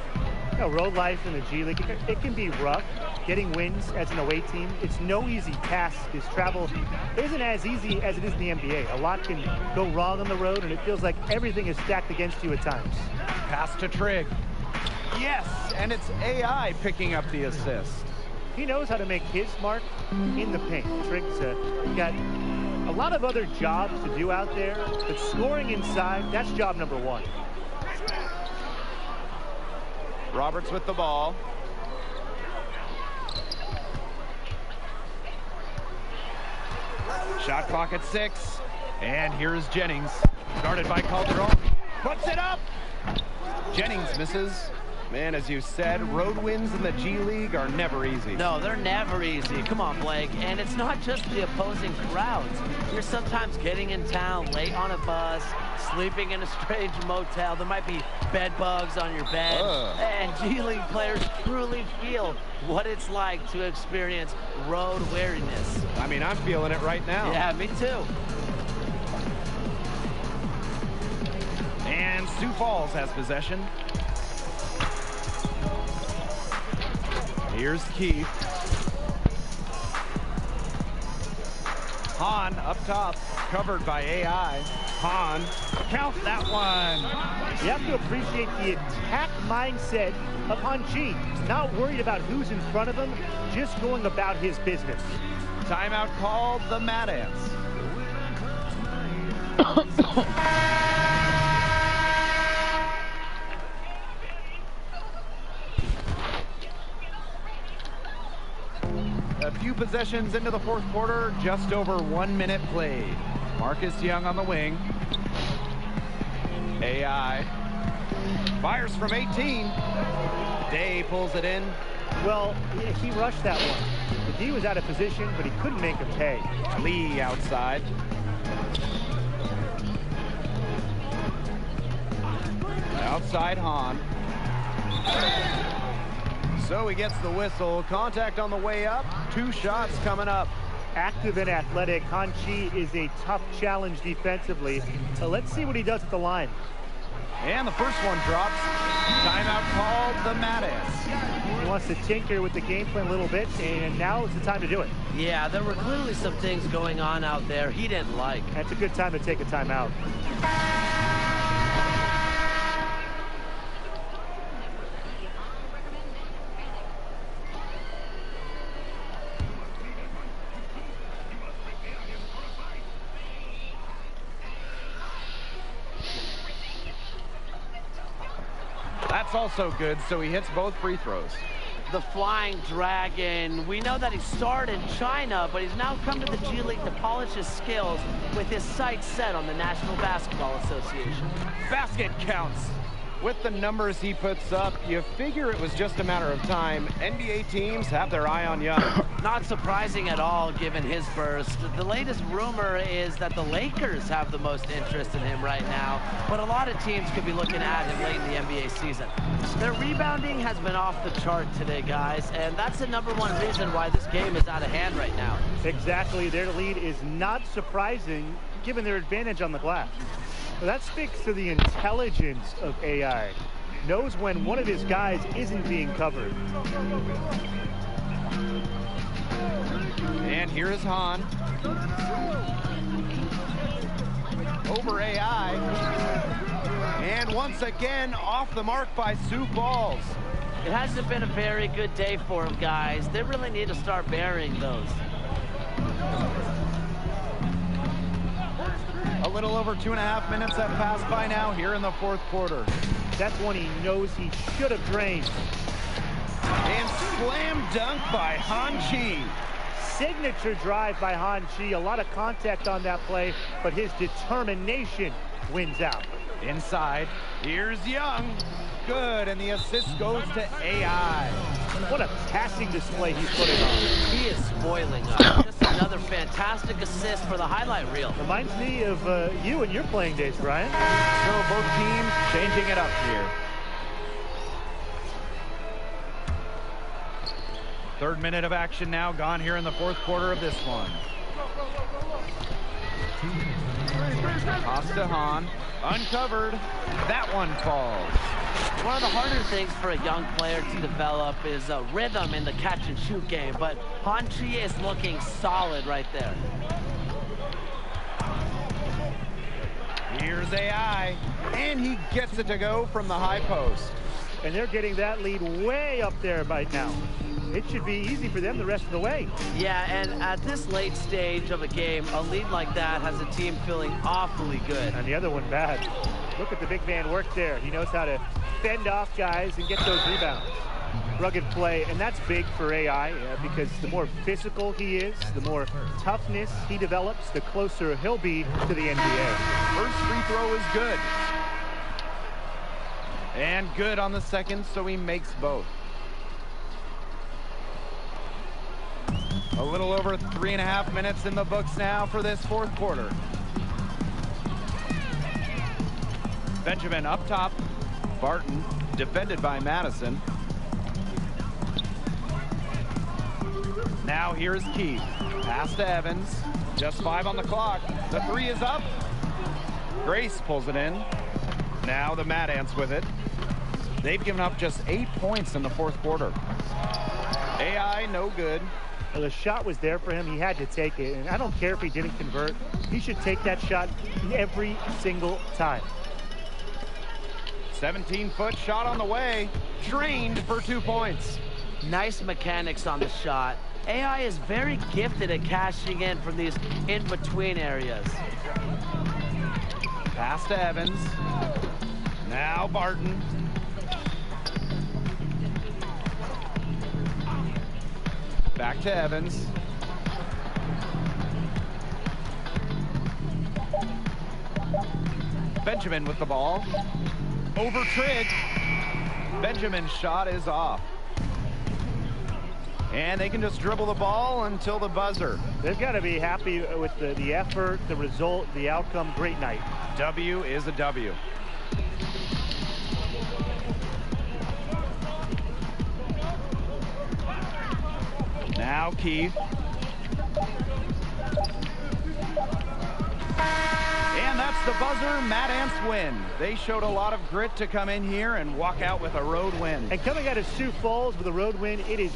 You know, road life in the G League, it can be rough. Getting wins as an away team, it's no easy task. This travel isn't as easy as it is in the NBA. A lot can go wrong on the road, and it feels like everything is stacked against you at times. Pass to Trigg. Yes, and it's AI picking up the assist. He knows how to make his mark in the paint. Trigg's got a lot of other jobs to do out there, but scoring inside, that's job number 1. Roberts with the ball. Shot clock at 6. And here's Jennings. Guarded by Calderon. Puts it up! Jennings misses. Man, as you said, road wins in the G League are never easy. No, they're never easy. Come on, Blake. And it's not just the opposing crowds. You're sometimes getting in town late on a bus, sleeping in a strange motel. There might be bed bugs on your bed. And G League players truly feel what it's like to experience road weariness. I mean, I'm feeling it right now. Yeah, me too. And Sioux Falls has possession. Here's Keith. Hahn up top, covered by AI. Hahn, count that one. You have to appreciate the attack mindset of Han Chi. He's not worried about who's in front of him, just going about his business. Timeout called, the Mad Ants. A few possessions into the fourth quarter, just over 1 minute played. Marcus Young on the wing. AI fires from 18. Day pulls it in. Well, he rushed that one. The D was out of position, but he couldn't make him pay. Lee outside. Outside Hahn. So he gets the whistle. Contact on the way up. 2 shots coming up. Active and athletic, Han Chi is a tough challenge defensively. So let's see what he does at the line. And the first one drops. Timeout called, the Mad Ants. He wants to tinker with the game plan a little bit, and now is the time to do it. Yeah, there were clearly some things going on out there he didn't like. That's a good time to take a timeout. That's also good, so he hits both free throws. The Flying Dragon. We know that he started in China, but he's now come to the G League to polish his skills with his sights set on the National Basketball Association. Basket counts. With the numbers he puts up, you figure it was just a matter of time. NBA teams have their eye on Young. Not surprising at all, given his burst. The latest rumor is that the Lakers have the most interest in him right now, but a lot of teams could be looking at him late in the NBA season. Their rebounding has been off the chart today, guys, and that's the #1 reason why this game is out of hand right now. Exactly. Their lead is not surprising, given their advantage on the glass. Well, that speaks to the intelligence of AI. Knows when one of his guys isn't being covered. And here is Hahn. Over AI. And once again, off the mark by Sioux Falls. It hasn't been a very good day for him, guys. They really need to start burying those. A little over 2.5 minutes have passed by now here in the fourth quarter. That's one he knows he should have drained. And slam dunk by Han Chi. Signature drive by Han Chi. A lot of contact on that play, but his determination wins out. Inside, here's Young. Good, and the assist goes to AI. What a passing display he's putting on. He is spoiling us. Just another fantastic assist for the highlight reel. Reminds me of you and your playing days, Brian. So both teams changing it up here. Third minute of action now gone here in the fourth quarter of this one. Toss to Hahn, uncovered. That one falls. One of the harder things for a young player to develop is a rhythm in the catch and shoot game, but Han Chi is looking solid right there. Here's AI, and he gets it to go from the high post. And they're getting that lead way up there right now. It should be easy for them the rest of the way. Yeah, and at this late stage of a game, a lead like that has a team feeling awfully good. And the other one bad. Look at the big man work there. He knows how to fend off guys and get those rebounds. Rugged play, and that's big for AI because the more physical he is, the more toughness he develops, the closer he'll be to the NBA. First free throw is good. And good on the second, so he makes both. A little over 3.5 minutes in the books now for this fourth quarter. Benjamin up top. Barton defended by Madison. Now here's Keith. Pass to Evans. Just 5 on the clock. The 3 is up. Grace pulls it in. Now the Mad Ants with it. They've given up just 8 points in the fourth quarter. AI, no good. Well, the shot was there for him. He had to take it. And I don't care if he didn't convert. He should take that shot every single time. 17-foot shot on the way. Drained for 2 points. Nice mechanics on the shot. AI is very gifted at cashing in from these in-between areas. Pass to Evans. Now Barton. Back to Evans. Benjamin with the ball. Over Trigg. Benjamin's shot is off. And they can just dribble the ball until the buzzer. They've got to be happy with the effort, the result, the outcome. Great night. W is a W. Now Keith. And that's the buzzer. Mad Ants win. They showed a lot of grit to come in here and walk out with a road win. And coming out of Sioux Falls with a road win, it is...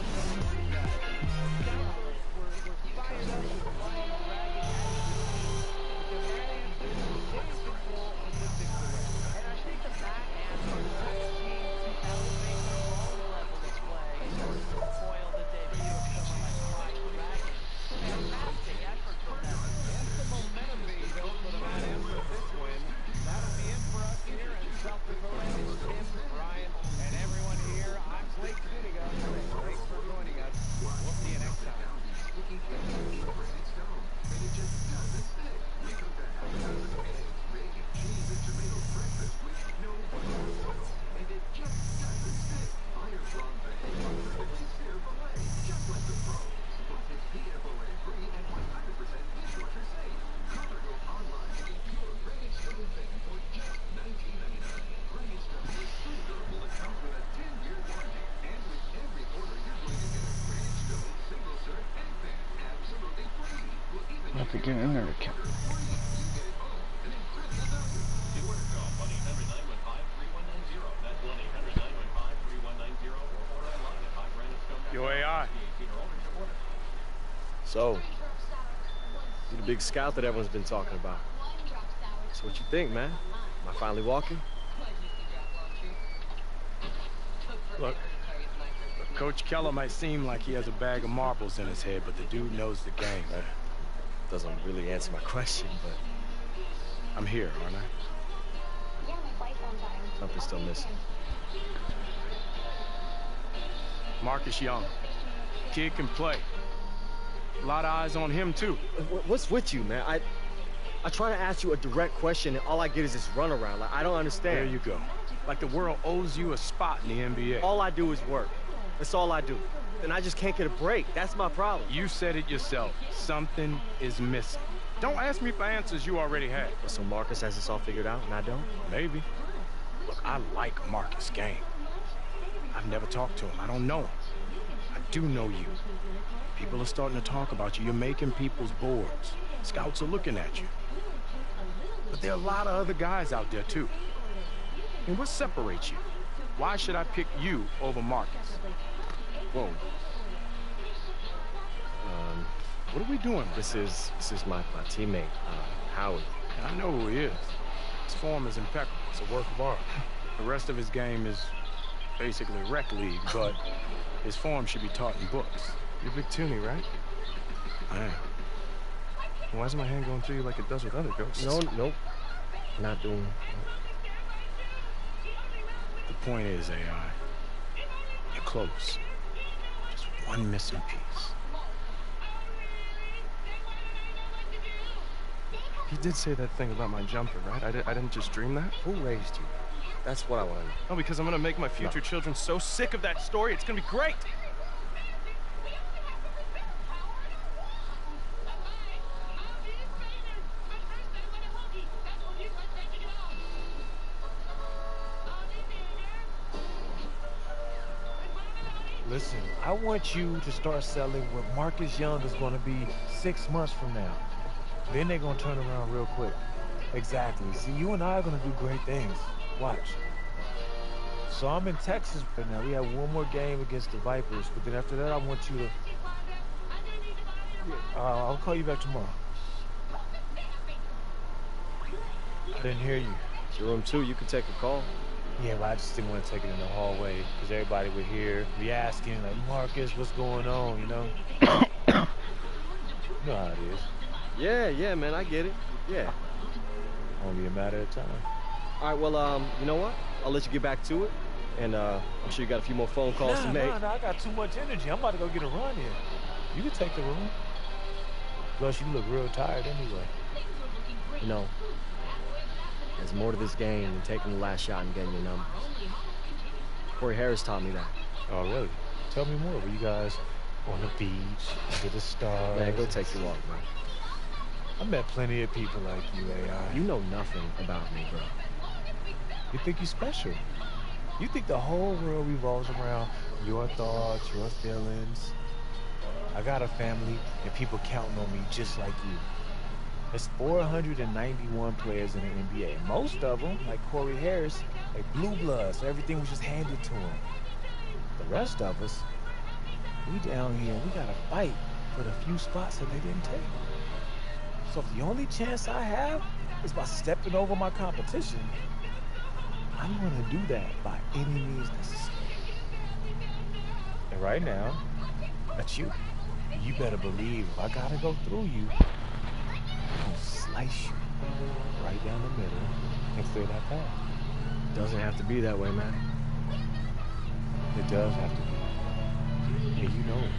I have to get in there to count. Yo, AI. So, you're the big scout that everyone's been talking about. So what you think, man? Am I finally walking? Look, Coach Keller might seem like he has a bag of marbles in his head, but the dude knows the game. Doesn't really answer my question, but I'm here, aren't I? something's still missing. Marcus Young. Kid can play. A lot of eyes on him, too. What's with you, man? I try to ask you a direct question, and all I get is this runaround. Like, I don't understand. There you go. Like the world owes you a spot in the NBA. All I do is work. That's all I do. And I just can't get a break. That's my problem. You said it yourself. Something is missing. Don't ask me for answers you already had. So Marcus has this all figured out, and I don't? Maybe. Look, I like Marcus' game. I've never talked to him. I don't know him. I do know you. People are starting to talk about you. You're making people's boards. Scouts are looking at you. But there are a lot of other guys out there, too. And what separates you? Why should I pick you over Marcus? Whoa. What are we doing? This is my teammate, Howard. I know who he is. His form is impeccable. It's a work of art. The rest of his game is basically rec league, but his form should be taught in books. You're Big Toonie, right? I am. Why is my hand going through you like it does with other ghosts? Nope. Not doing. The point is, AI, you're close. Just one missing piece. He did say that thing about my jumper, right? I didn't just dream that? Who raised you? That's what I want to know. Oh, because I'm going to make my future children so sick of that story, it's going to be great. Listen, I want you to start selling what Marcus Young is going to be 6 months from now. Then they're going to turn around real quick. Exactly. See, you and I are going to do great things. Watch. So I'm in Texas right now. We have one more game against the Vipers, but then after that, I want you to... I'll call you back tomorrow. I didn't hear you. It's your room too. You can take a call. Yeah, but I just didn't want to take it in the hallway because everybody would hear me asking, like, Marcus, what's going on, you know? You know how it is. Yeah, man, I get it. Yeah. Only a matter of time. All right, well, you know what? I'll let you get back to it. And I'm sure you got a few more phone calls to make. Nah, I got too much energy. I'm about to go get a run in. You can take the room. Plus, you look real tired anyway. You know, there's more to this game than taking the last shot and getting your numbers. Corey Harris taught me that. Oh, really? Tell me more. Were you guys on the beach, under the stars? Man, go take your walk, bro. I met plenty of people like you, AI. You know nothing about me, bro. You think you're special. You think the whole world revolves around your thoughts, your feelings. I got a family, and people counting on me just like you. There's 491 players in the NBA. Most of them, like Corey Harris, like blue bloods, so everything was just handed to him. The rest of us, we down here, we gotta fight for the few spots that they didn't take. So if the only chance I have is by stepping over my competition, I'm gonna do that by any means necessary. And right now, that's you. You better believe if I gotta go through you, I'm gonna slice you right down the middle and clear that path. Doesn't have to be that way, man. It does have to be. Yeah, you know it.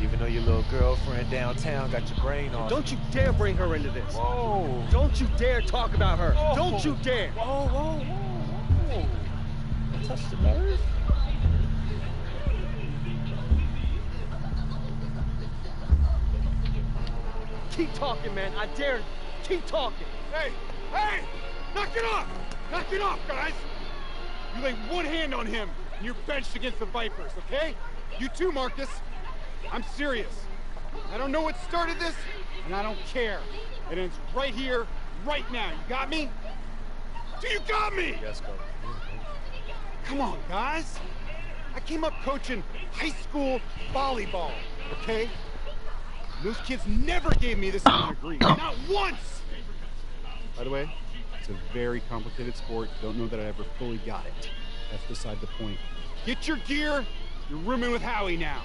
Even though your little girlfriend downtown got your brain on. Don't you dare bring her into this. Whoa. Don't you dare talk about her. Whoa. Don't you dare. Whoa, whoa, whoa, whoa. Touch the nerve. Keep talking, man. I dare. Keep talking. Hey! Knock it off! Knock it off, guys! You lay one hand on him, and you're benched against the Vipers, okay? You too, Marcus. I'm serious. I don't know what started this, and I don't care. It ends right here, right now. You got me? Do you got me? Yes, Coach. Come on, guys. I came up coaching high school volleyball, okay? Those kids never gave me this kind of grief. Not once! By the way, it's a very complicated sport. Don't know that I ever fully got it. That's beside the point. Get your gear. You're rooming with Howie now.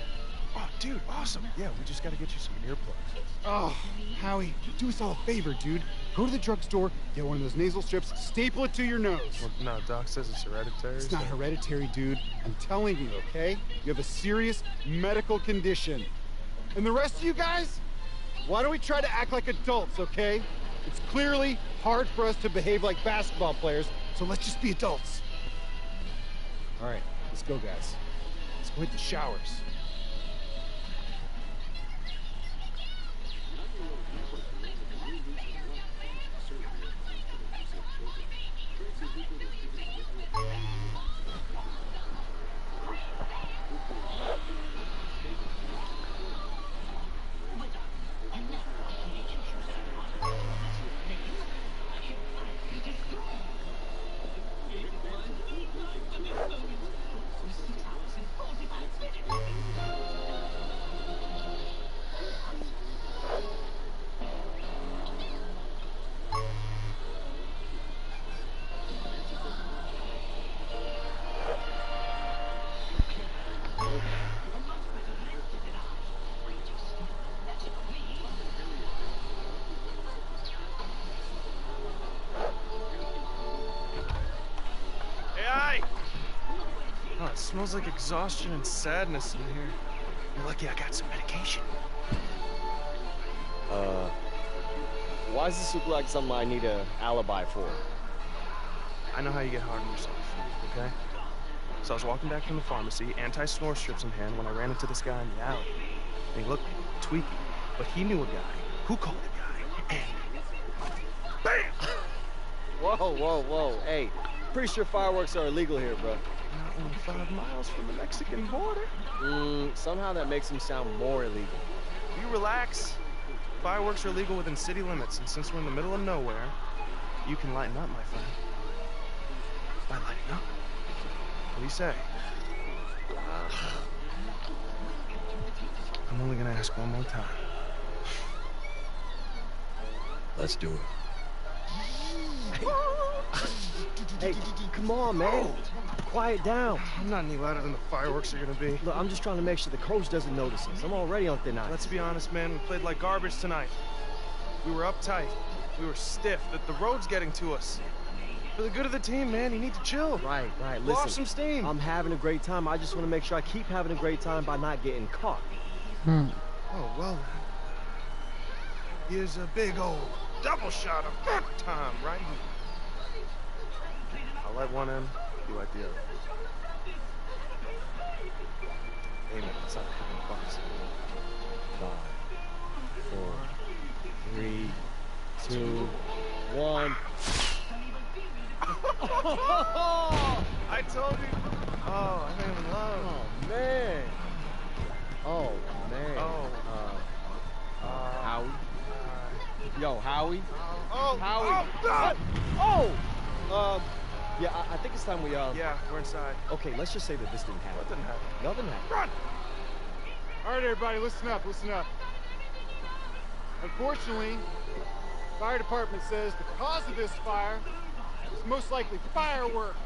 Oh, dude, awesome. Yeah, we just gotta get you some earplugs. Oh, Howie, do us all a favor, dude. Go to the drugstore, get one of those nasal strips, staple it to your nose. Well, no, Doc says it's hereditary. It's not hereditary, dude. I'm telling you, okay? You have a serious medical condition. And the rest of you guys, why don't we try to act like adults, okay? It's clearly hard for us to behave like basketball players, so let's just be adults. All right, let's go, guys. Let's go hit the showers. It smells like exhaustion and sadness in here. You're lucky I got some medication. Why does this look like something I need an alibi for? I know how you get hard on yourself, okay? So I was walking back from the pharmacy, anti-snore strips in hand, when I ran into this guy in the alley. And he looked tweaky, but he knew a guy who called a guy, and BAM! Whoa. Hey, pretty sure fireworks are illegal here, bro. Not only 5 miles from the Mexican border. Somehow that makes them sound more illegal. You relax. Fireworks are legal within city limits, and since we're in the middle of nowhere, you can lighten up, my friend. By lighting up. do you say? I'm only gonna ask one more time. Let's do it. Hey, come on, man. Quiet down. I'm not any louder than the fireworks are gonna be. Look, I'm just trying to make sure the coach doesn't notice us. I'm already on thin ice. Let's be honest, man. We played like garbage tonight. We were uptight. We were stiff. The road's getting to us. For the good of the team, man, you need to chill. Right. Blow Listen, off some steam. I'm having a great time. I just want to make sure I keep having a great time by not getting caught. Oh, well. Here's a big old double shot of good time right here. I'll light one end, you light the other. Aim it inside the box. 5, 4, 3, 2, 1. I told you. Oh, I am in love. Oh, man. Oh, man. Howie. Yo, Howie. Howie. Yeah, I think it's time we, Yeah, we're inside. Okay, let's just say that this didn't happen. What didn't happen? Nothing happened. Run! All right, everybody, listen up, listen up. Unfortunately, the fire department says the cause of this fire is most likely fireworks.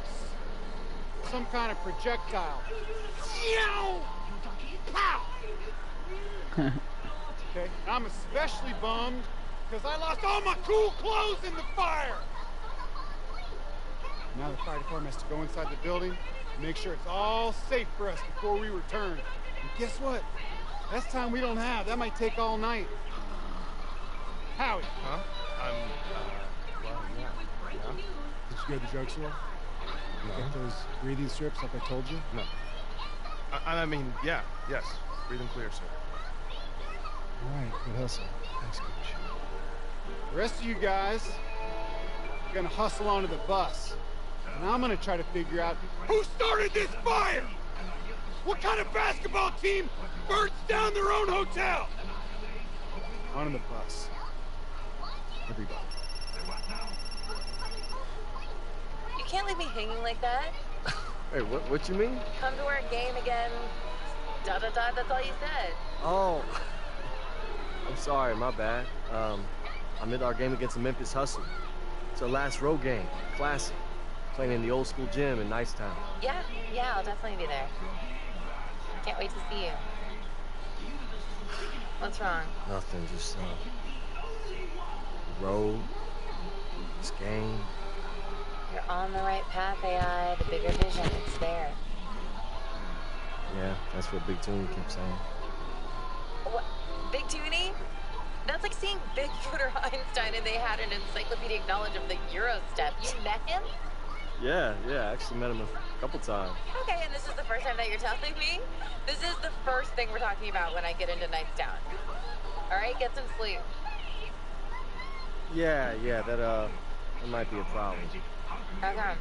Some kind of projectile. Pow! Okay, and I'm especially bummed because I lost all my cool clothes in the fire. Now the fire department has to go inside the building and make sure it's all safe for us before we return. And guess what? That's time we don't have. That might take all night. Howie. Huh? Well, yeah. Did you go to the drugstore? No. Get those breathing strips like I told you? No. I mean, yeah, yes. Breathing clear, sir. All right, good hustle. Thanks, Coach. The rest of you guys are gonna hustle onto the bus. And I'm gonna try to figure out who started this fire! What kind of basketball team burns down their own hotel? On the bus. Everybody. You can't leave me hanging like that. Hey, what you mean? Come to our game again. Da-da-da, that's all you said. Oh. I'm sorry, my bad. I'm at our game against the Memphis Hustle. It's our last road game, classic. Playing in the old school gym in Nicetown. Yeah, I'll definitely be there. Can't wait to see you. What's wrong? Nothing, just, road, this game. You're on the right path, AI. The bigger vision, it's there. Yeah, that's what Big Toonie keeps saying. What? Big Toonie? That's like seeing Bigfoot or Einstein and they had an encyclopedic knowledge of the Euro step. You met him? Yeah, I actually met him a couple times. Okay, and this is the first time that you're telling me? This is the first thing we're talking about when I get into Nicetown. All right, get some sleep. Yeah, that might be a problem. How come?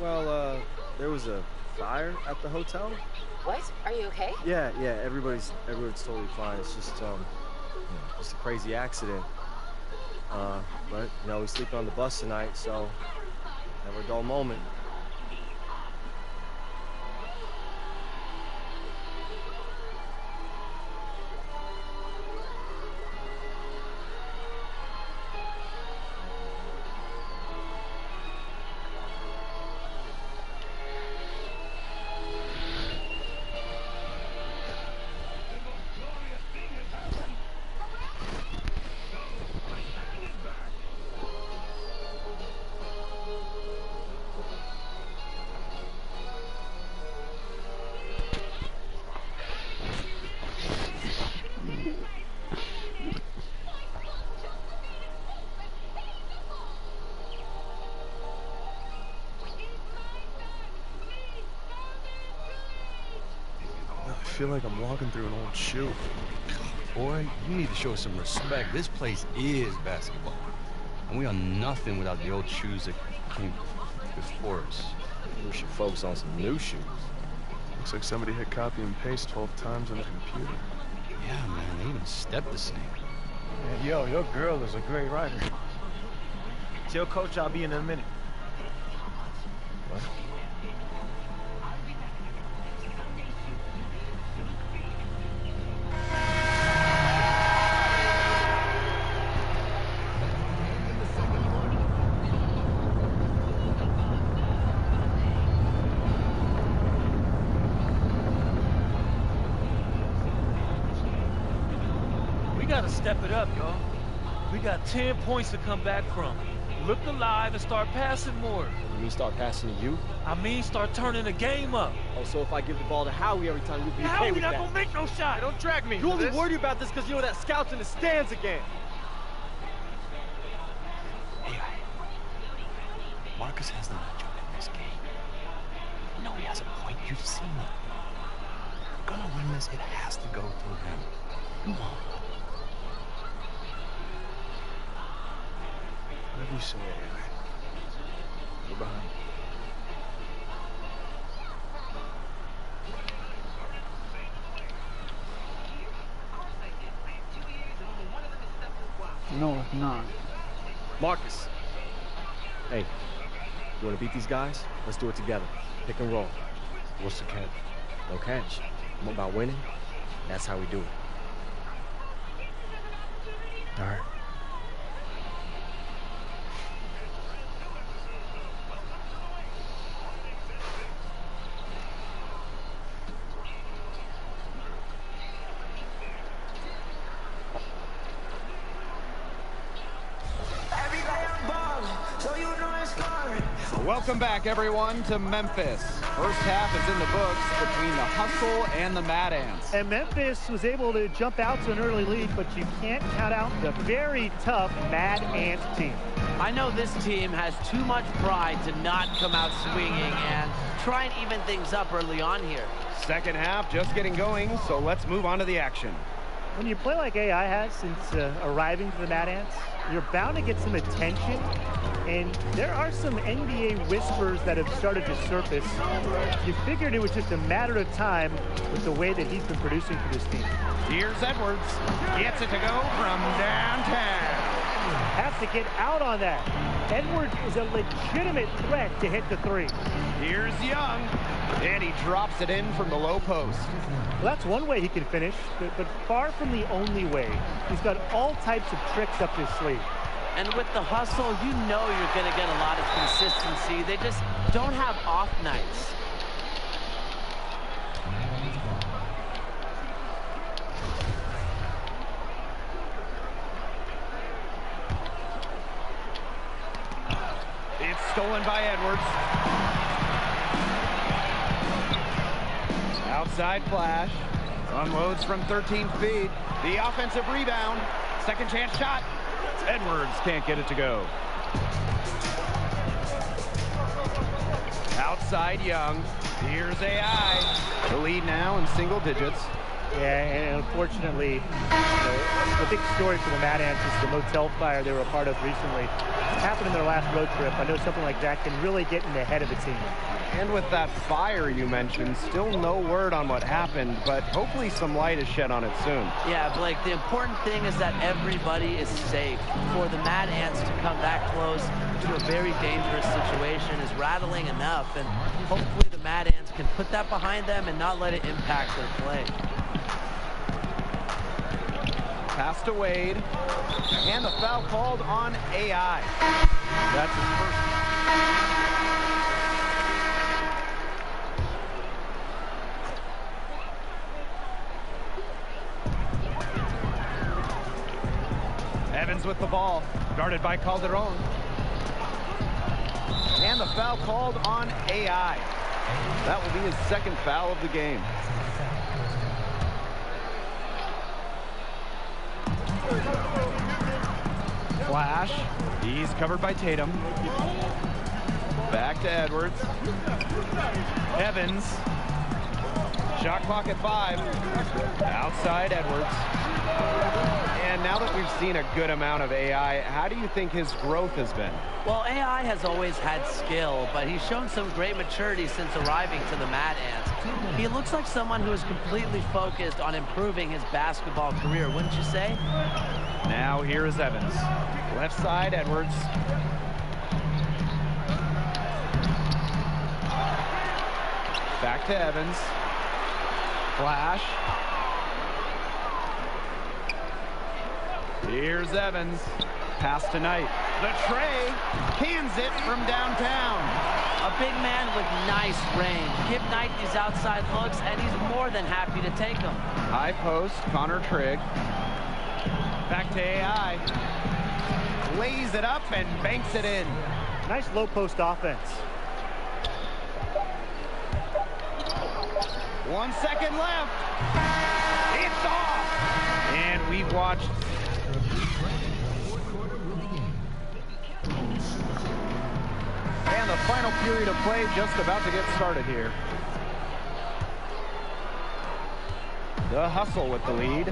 Well, there was a fire at the hotel. What? Are you okay? Yeah, everybody's totally fine. It's just, just a crazy accident. But, we're sleeping on the bus tonight, so never a dull moment. I feel like I'm walking through an old shoe. Boy, you need to show some respect. This place is basketball. And we are nothing without the old shoes that came before us. We should focus on some new shoes. Looks like somebody hit copy and paste 12 times on the computer. Yeah, man, they even stepped the same. Man, your girl is a great writer. Tell Coach I'll be in a minute. What? step it up, y'all. We got 10 points to come back from. Look alive and start passing more. You mean start passing to you? I mean start turning the game up. Oh, so if I give the ball to Howie every time, you'd be okay Howie with not that? gonna make no shot. Hey, don't drag me. You only worried about this because you know that scout's in the stands again. Marcus has the matchup in this game. You know he has a point. You've seen it. We're gonna win this. It has to go through him. Come on. Whatever you say, AI. We're behind. No, it's not. Marcus. Hey, you want to beat these guys? Let's do it together. Pick and roll. What's the catch? No catch. I'm about winning. That's how we do it. All right. Welcome back, everyone, to Memphis. First half is in the books between the Hustle and the Mad Ants. And Memphis was able to jump out to an early lead, but you can't count out the very tough Mad Ants team. I know this team has too much pride to not come out swinging and try and even things up early on here. Second half just getting going, so let's move on to the action. When you play like AI has since arriving to the Mad Ants, you're bound to get some attention, and there are some NBA whispers that have started to surface. You figured it was just a matter of time with the way that he's been producing for this team. Here's Edwards. Gets it to go from downtown. Has to get out on that. Edwards is a legitimate threat to hit the three. Here's Young, and he drops it in from the low post. Well, that's one way he can finish, but far from the only way. He's got all types of tricks up his sleeve. And with the Hustle, you know you're going to get a lot of consistency. They just don't have off nights. It's stolen by Edwards. Outside flash. Unloads from 13 feet. The offensive rebound. Second chance shot. Edwards can't get it to go. Outside Young. Here's AI. The lead now in single digits. Yeah, and unfortunately, the big story for the Mad Ants is the motel fire they were a part of recently. It happened in their last road trip. I know something like that can really get in the head of a team. And with that fire you mentioned, still no word on what happened, but hopefully some light is shed on it soon. Yeah, Blake, the important thing is that everybody is safe. For the Mad Ants to come that close to a very dangerous situation is rattling enough, and hopefully the Mad Ants can put that behind them and not let it impact their play. Pass to Wade, and the foul called on AI. That's his first. Evans with the ball, guarded by Calderon. And the foul called on AI. That will be his second foul of the game. Flash. He's covered by Tatum. Back to Edwards. Evans. Shot clock at 5. Outside Edwards. And now that we've seen a good amount of AI, how do you think his growth has been? Well, AI has always had skill, but he's shown some great maturity since arriving to the Mad Ants. He looks like someone who is completely focused on improving his basketball career, wouldn't you say? Now here is Evans. Left side, Edwards. Back to Evans. Flash. Here's Evans. Pass to Knight. The tray. Cans it from downtown. A big man with nice range. Give Knight these outside looks, and he's more than happy to take them. High post, Connor Trigg. Back to AI. Lays it up and banks it in. Nice low post offense. 1 second left. It's off. And we've watched. And the final period of play just about to get started here. The Hustle with the lead.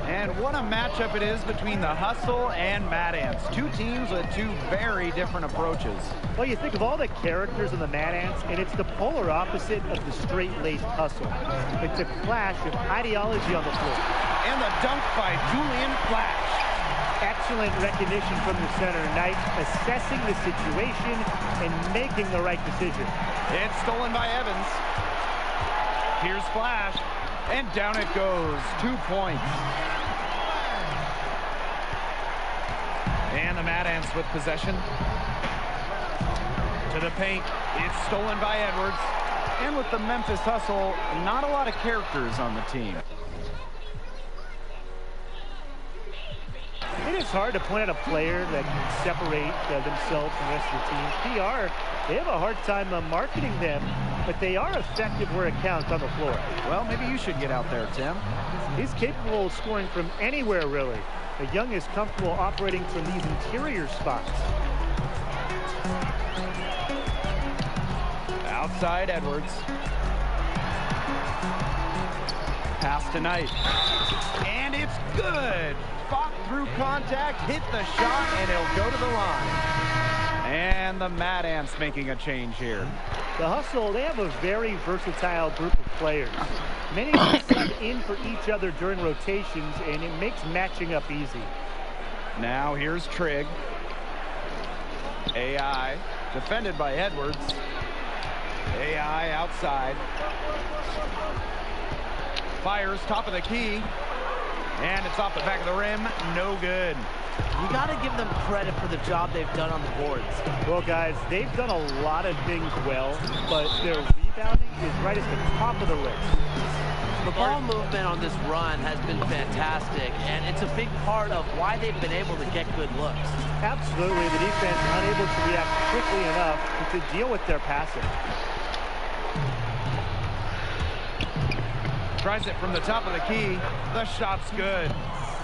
And what a matchup it is between the Hustle and Mad Ants. Two teams with two very different approaches. Well, you think of all the characters in the Mad Ants, and it's the polar opposite of the straight-laced Hustle. It's a clash of ideology on the floor. And the dunk by Julian Flash. Excellent recognition from the center. Knight assessing the situation and making the right decision. It's stolen by Evans. Here's Flash. And down it goes. 2 points. And the Mad Ants with possession. To the paint. It's stolen by Edwards. And with the Memphis Hustle, not a lot of characters on the team. It is hard to point out a player that can separate themselves from the rest of the team. PR, they have a hard time marketing them, but they are effective where it counts on the floor. Well, maybe you should get out there, Tim. He's capable of scoring from anywhere, really. The young is comfortable operating from these interior spots. Outside Edwards. Pass to Knight. And it's good. Fought through contact, hit the shot, and he'll go to the line. And the Mad Ants making a change here. The Hustle, they have a very versatile group of players. Many sub in for each other during rotations, and it makes matching up easy. Now here's Trigg. AI, defended by Edwards. AI outside. Fires top of the key. And it's off the back of the rim. No good. You got to give them credit for the job they've done on the boards. Well, guys, they've done a lot of things well, but their rebounding is right at the top of the list. The ball movement on this run has been fantastic, and it's a big part of why they've been able to get good looks. Absolutely. The defense unable to react quickly enough to deal with their passing. Tries it from the top of the key. The shot's good.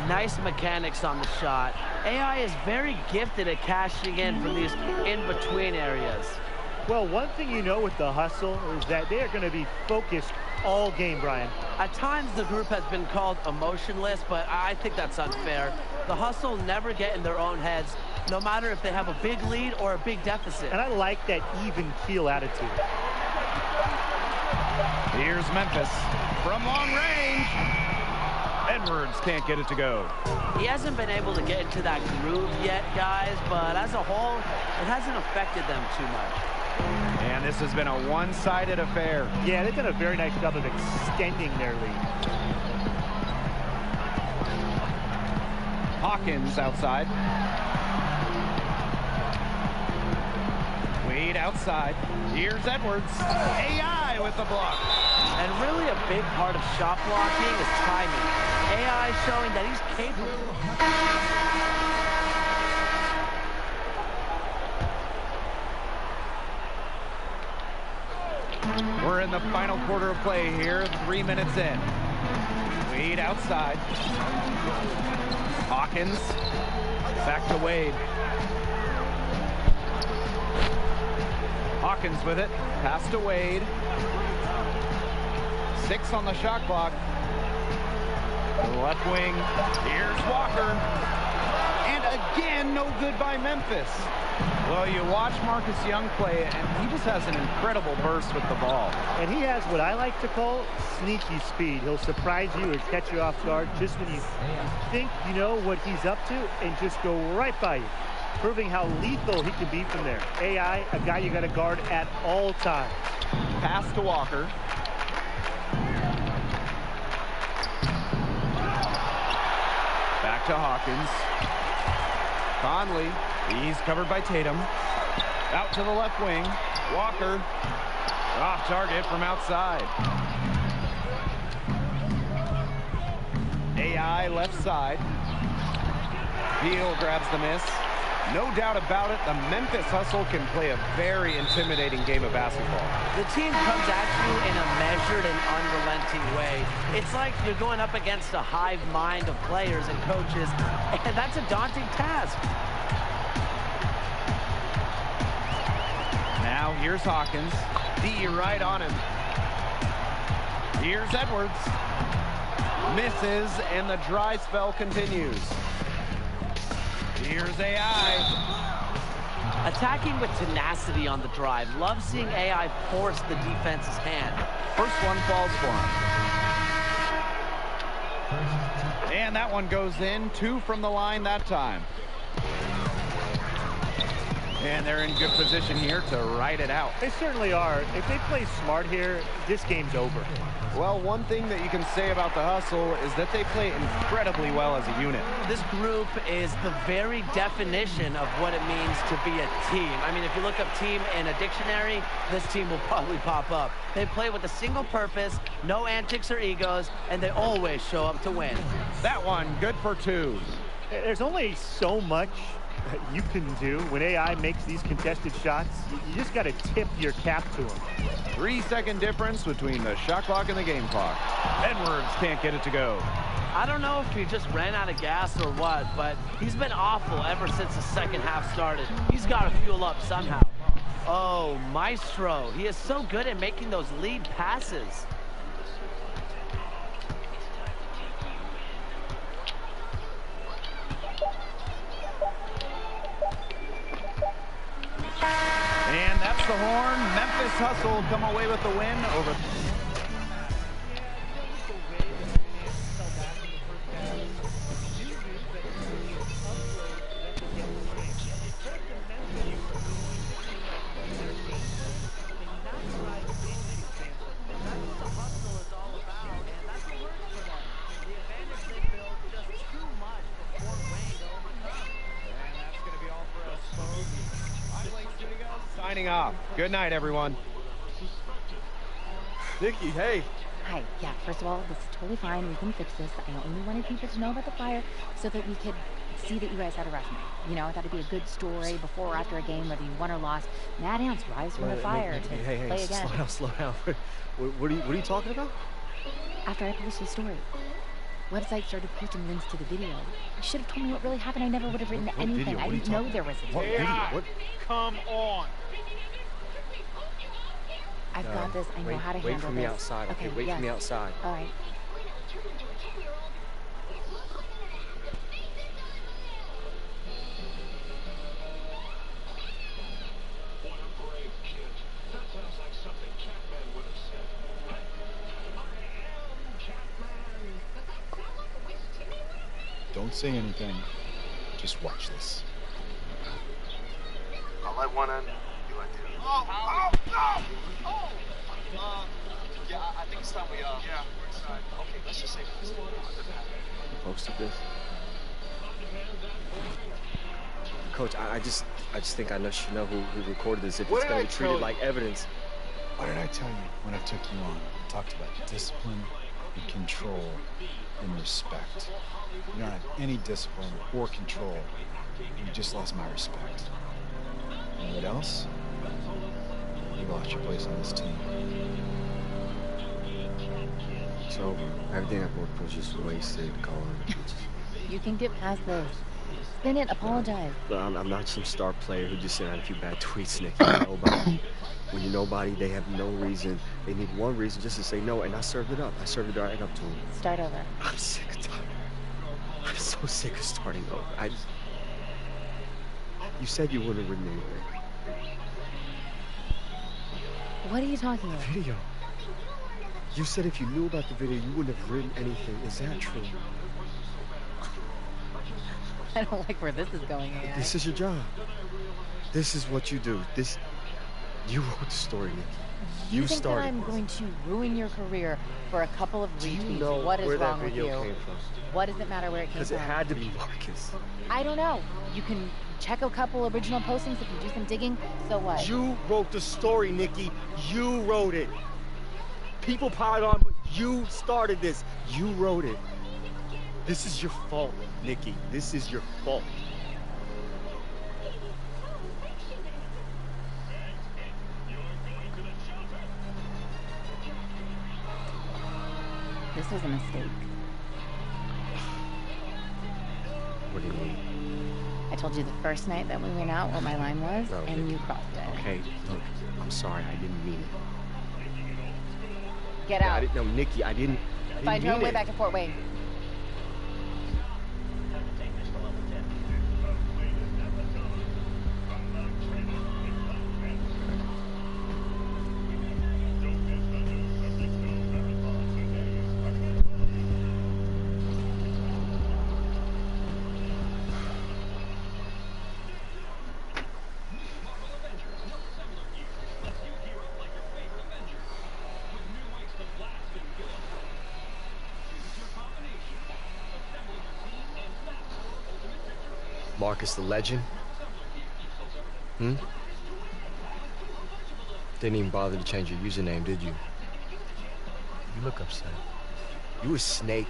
Nice mechanics on the shot. AI is very gifted at cashing in from these in-between areas. Well, one thing you know with the Hustle is that they are going to be focused all game, Brian. At times, the group has been called emotionless, but I think that's unfair. The Hustle never get in their own heads, no matter if they have a big lead or a big deficit. And I like that even keel attitude. Here's Memphis from long range. Edwards can't get it to go. He hasn't been able to get into that groove yet, guys, but as a whole, it hasn't affected them too much. And this has been a one-sided affair. Yeah, they've done a very nice job of extending their lead. Hawkins outside. Wade outside. Here's Edwards. AI with the block. And really a big part of shot blocking is timing. AI showing that he's capable. We're in the final quarter of play here, 3 minutes in. Wade outside. Hawkins. Back to Wade. Hawkins with it. Pass to Wade. 6 on the shot clock. The left wing. Here's Walker. And again, no good by Memphis. Well, you watch Marcus Young play, and he just has an incredible burst with the ball. And he has what I like to call sneaky speed. He'll surprise you or catch you off guard just when you think you know what he's up to and just go right by you, proving how lethal he can be from there. AI, a guy you got to guard at all times. Pass to Walker. Back to Hawkins. Conley. He's covered by Tatum. Out to the left wing. Walker. Off target from outside. AI left side. Beal grabs the miss. No doubt about it, the Memphis Hustle can play a very intimidating game of basketball. The team comes at you in a measured and unrelenting way. It's like you're going up against a hive mind of players and coaches, and that's a daunting task. Now here's Hawkins. D right on him. Here's Edwards. Misses, and the dry spell continues. Here's AI. Attacking with tenacity on the drive. Love seeing AI force the defense's hand. First one falls for him. And that one goes in. 2 from the line that time. And they're in good position here to ride it out. They certainly are. If they play smart here, this game's over. Well, one thing that you can say about the Hustle is that they play incredibly well as a unit. This group is the very definition of what it means to be a team. I mean, if you look up team in a dictionary, this team will probably pop up. They play with a single purpose, no antics or egos, and they always show up to win. That one, good for 2. There's only so much you can do when AI makes these contested shots. You just got to tip your cap to him. 3-second difference between the shot clock and the game clock. Edwards can't get it to go. I don't know if he just ran out of gas or what, but he's been awful ever since the second half started. He's got to fuel up somehow. Oh, Maestro. He is so good at making those lead passes. And that's the horn. Memphis Hustle come away with the win over. Signing off. Good night, everyone. Nikki, hey. Hi, yeah, first of all, this is totally fine. We can fix this. I only wanted people to know about the fire so that we could see that you guys had a resume. You know, I thought it'd be a good story before or after a game, whether you won or lost. Mad Ants rise from the fire to play again. Slow down. What are you talking about? After I published the story, website started posting links to the video. You should have told me what really happened. I never would have written anything. Video? I didn't know there was a What video? What? Come on. I've got this. I know how to handle this. Wait for me outside. Okay, wait for me outside. All right. Don't say anything. Just watch this. I'll let one end. You let the other. Yeah, I think it's time we, yeah, we're inside. Okay, let's just say this. You posted this? Coach, I just think I should know who recorded this if it's going to be treated like evidence. What did I tell you when I took you on? I talked about discipline and control and respect. You don't have any discipline or control. You just lost my respect. And what else? You lost your place on this team. So, everything I've worked for was just wasted, Colin. You can get past this. Spin it, apologize. But I'm not some star player who just sent out a few bad tweets, Nick. Nobody. When you're nobody, they have no reason. They need one reason just to say no, and I served it up. I served it right up to them. Start over. I'm sick of tired. I'm so sick of starting over. You said you wouldn't renew it. What are you talking about? Video. You said if you knew about the video, you wouldn't have written anything. Is that true? I don't like where this is going, AI. This is your job. This is what you do. You wrote the story, Nick. You think that I'm going to ruin your career for a couple of retweets? Do you know what is where wrong that with video you? came from? What does it matter where it came from? Because it had to be Marcus. I don't know. You can check a couple original postings if you do some digging. So what? You wrote the story, Nikki. You wrote it. People piled on, but you started this. You wrote it. This is your fault, Nikki. This is your fault. This was a mistake. What do you mean? I told you the first night that we went out what my line was, No, and Nikki. you crossed it. Okay, look, I'm sorry. I didn't mean it. Get I out. didn't, no, Nikki, I didn't Find your own mean way it. back to Fort Wayne. Marcus the Legend? Hmm? Didn't even bother to change your username, did you? You look upset. You a snake.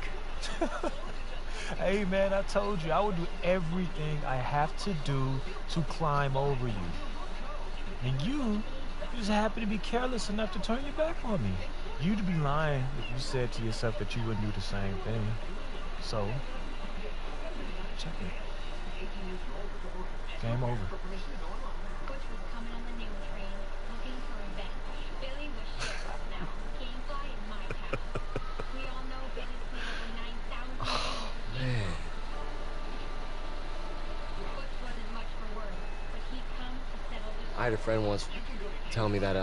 Hey, man, I told you, I would do everything I have to do to climb over you. And you just happen to be careless enough to turn your back on me. You'd be lying if you said to yourself that you wouldn't do the same thing. So, check it. Game over. Butch was coming on the new train, looking for revenge. Billy was sheriff now. Gamefly in my town. We all know Billy's seen over 9,000 games. Man. Butch wasn't much for words, but he'd come to settle this. I had a friend once tell me that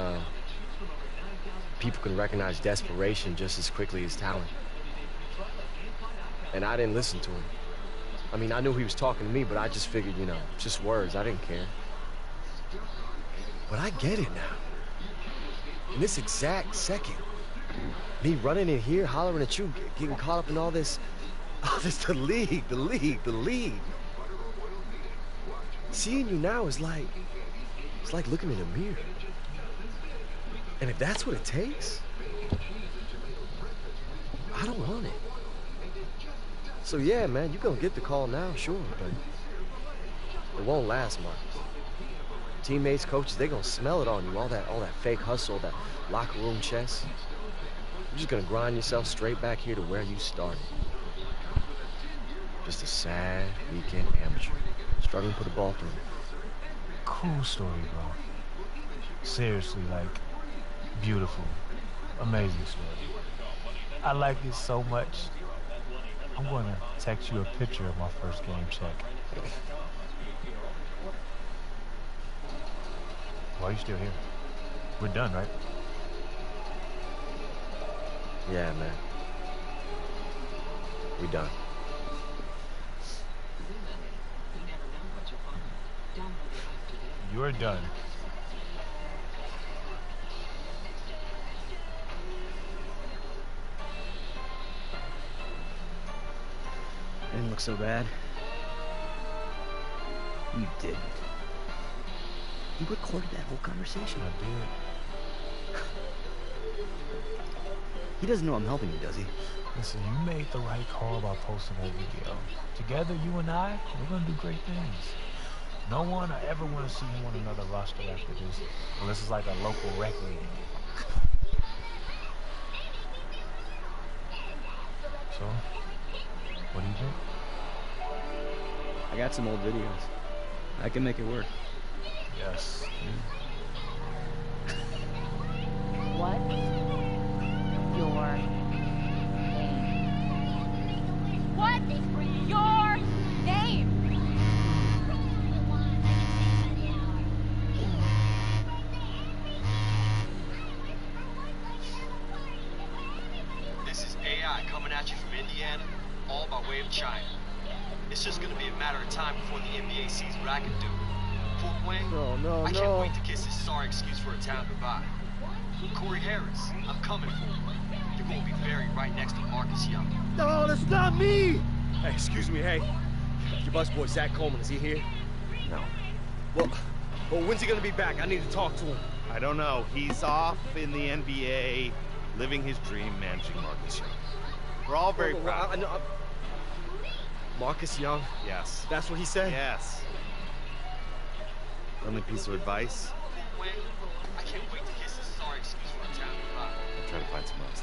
people can recognize desperation just as quickly as talent. And I didn't listen to him. I mean, I knew he was talking to me, but I just figured, you know, just words. I didn't care. But I get it now. In this exact second, me running in here, hollering at you, getting caught up in all this, the league. Seeing you now is like, it's like looking in a mirror. And if that's what it takes, I don't want it. So yeah, man, you're gonna get the call now, sure, but it won't last much. Teammates, coaches, they gonna smell it on you, all that fake hustle, that locker room chess. You're just gonna grind yourself straight back here to where you started. Just a sad weekend amateur, struggling to put a ball through. Cool story, bro. Seriously, like, beautiful, amazing story. I like it so much. I'm going to text you a picture of my first game check. Why are you still here? We're done, right? Yeah, man. We done. You're done. Didn't look so bad. You didn't. You recorded that whole conversation. I did. He doesn't know I'm helping you, does he? Listen, you made the right call by posting that video. Together, you and I, we're gonna do great things. No one I ever want to see you on another roster after this, unless it's like a local rec league. So, what do you think? I got some old videos. I can make it work. Yes. What's your name? What's your name? This is AI coming at you from Indiana, all by way of China. It's just gonna be a matter of time before the NBA sees what I can do. Fort Wayne, I can't wait to kiss this sorry excuse for a town goodbye. Corey Harris, I'm coming for you. You're gonna be buried right next to Marcus Young. No, that's not me! Hey, excuse me, hey. Your busboy Zach Coleman, is he here? No. Well, when's he gonna be back? I need to talk to him. I don't know. He's off in the NBA, living his dream, managing Marcus Young. We're all very proud. Marcus Young? Yes. That's what he said? Yes. Friendly piece of advice. I can't wait to hear some sorry excuse for a town rock. I'll try to find some else.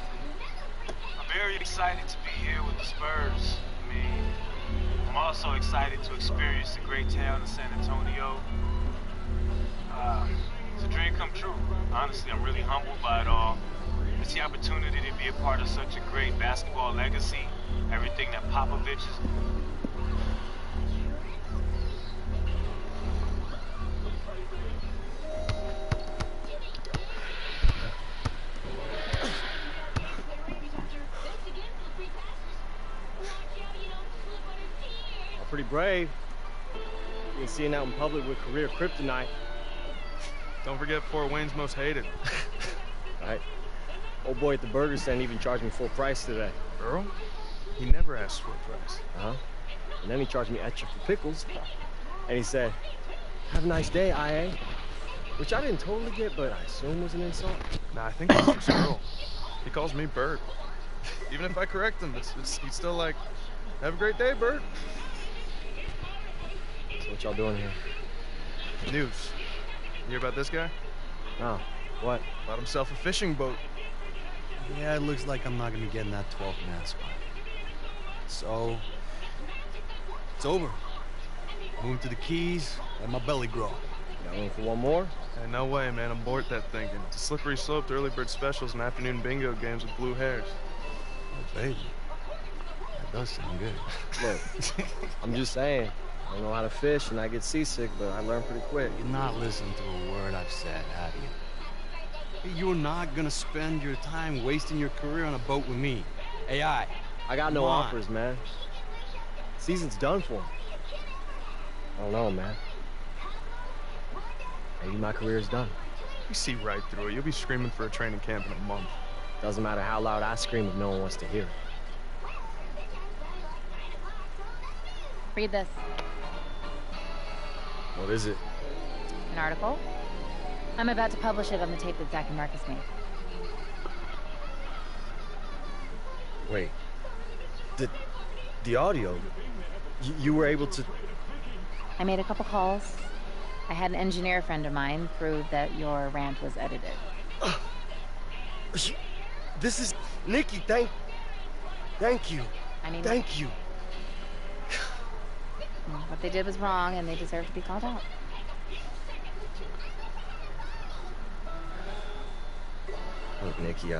I'm very excited to be here with the Spurs. I mean, I'm also excited to experience the great town of San Antonio. It's a dream come true. Honestly, I'm really humbled by it all. It's the opportunity to be a part of such a great basketball legacy. Everything that Popovich is... Pretty brave. Being seen out in public with career kryptonite. Don't forget Fort Wayne's most hated. Right. Old boy at the burger stand even charged me full price today. Earl? He never asked for a price. Uh-huh. And then he charged me extra for pickles. And he said, "Have a nice day, IA." Which I didn't totally get, but I assume was an insult. Nah, I think it's just Earl. He calls me Bird. Even if I correct him, he's still like, "Have a great day, Bird." So what y'all doing here? News. You hear about this guy? No. What? Bought himself a fishing boat. Yeah, it looks like I'm not gonna be getting that 12th man spot. So, it's over. Moving to the Keys, let my belly grow. Got room for one more? Hey, no way, man. I'm bored that thinking. It's a slippery slope to early bird specials and afternoon bingo games with blue hairs. Oh, baby. That does sound good. Look, I'm just saying. I don't know how to fish and I get seasick, but I learn pretty quick. You're not listening to a word I've said, have you? You're not gonna spend your time wasting your career on a boat with me. AI. I got no offers, man. Season's done for me. I don't know, man. Maybe my career's done. You see right through it. You'll be screaming for a training camp in a month. Doesn't matter how loud I scream if no one wants to hear it. Read this. What is it? An article. I'm about to publish it on the tape that Zach and Marcus made. Wait. The audio? You were able to... I made a couple calls. I had an engineer friend of mine prove that your rant was edited. This is... Nikki, thank you. I mean... Thank you. What they did was wrong, and they deserve to be called out. Look, Nikki,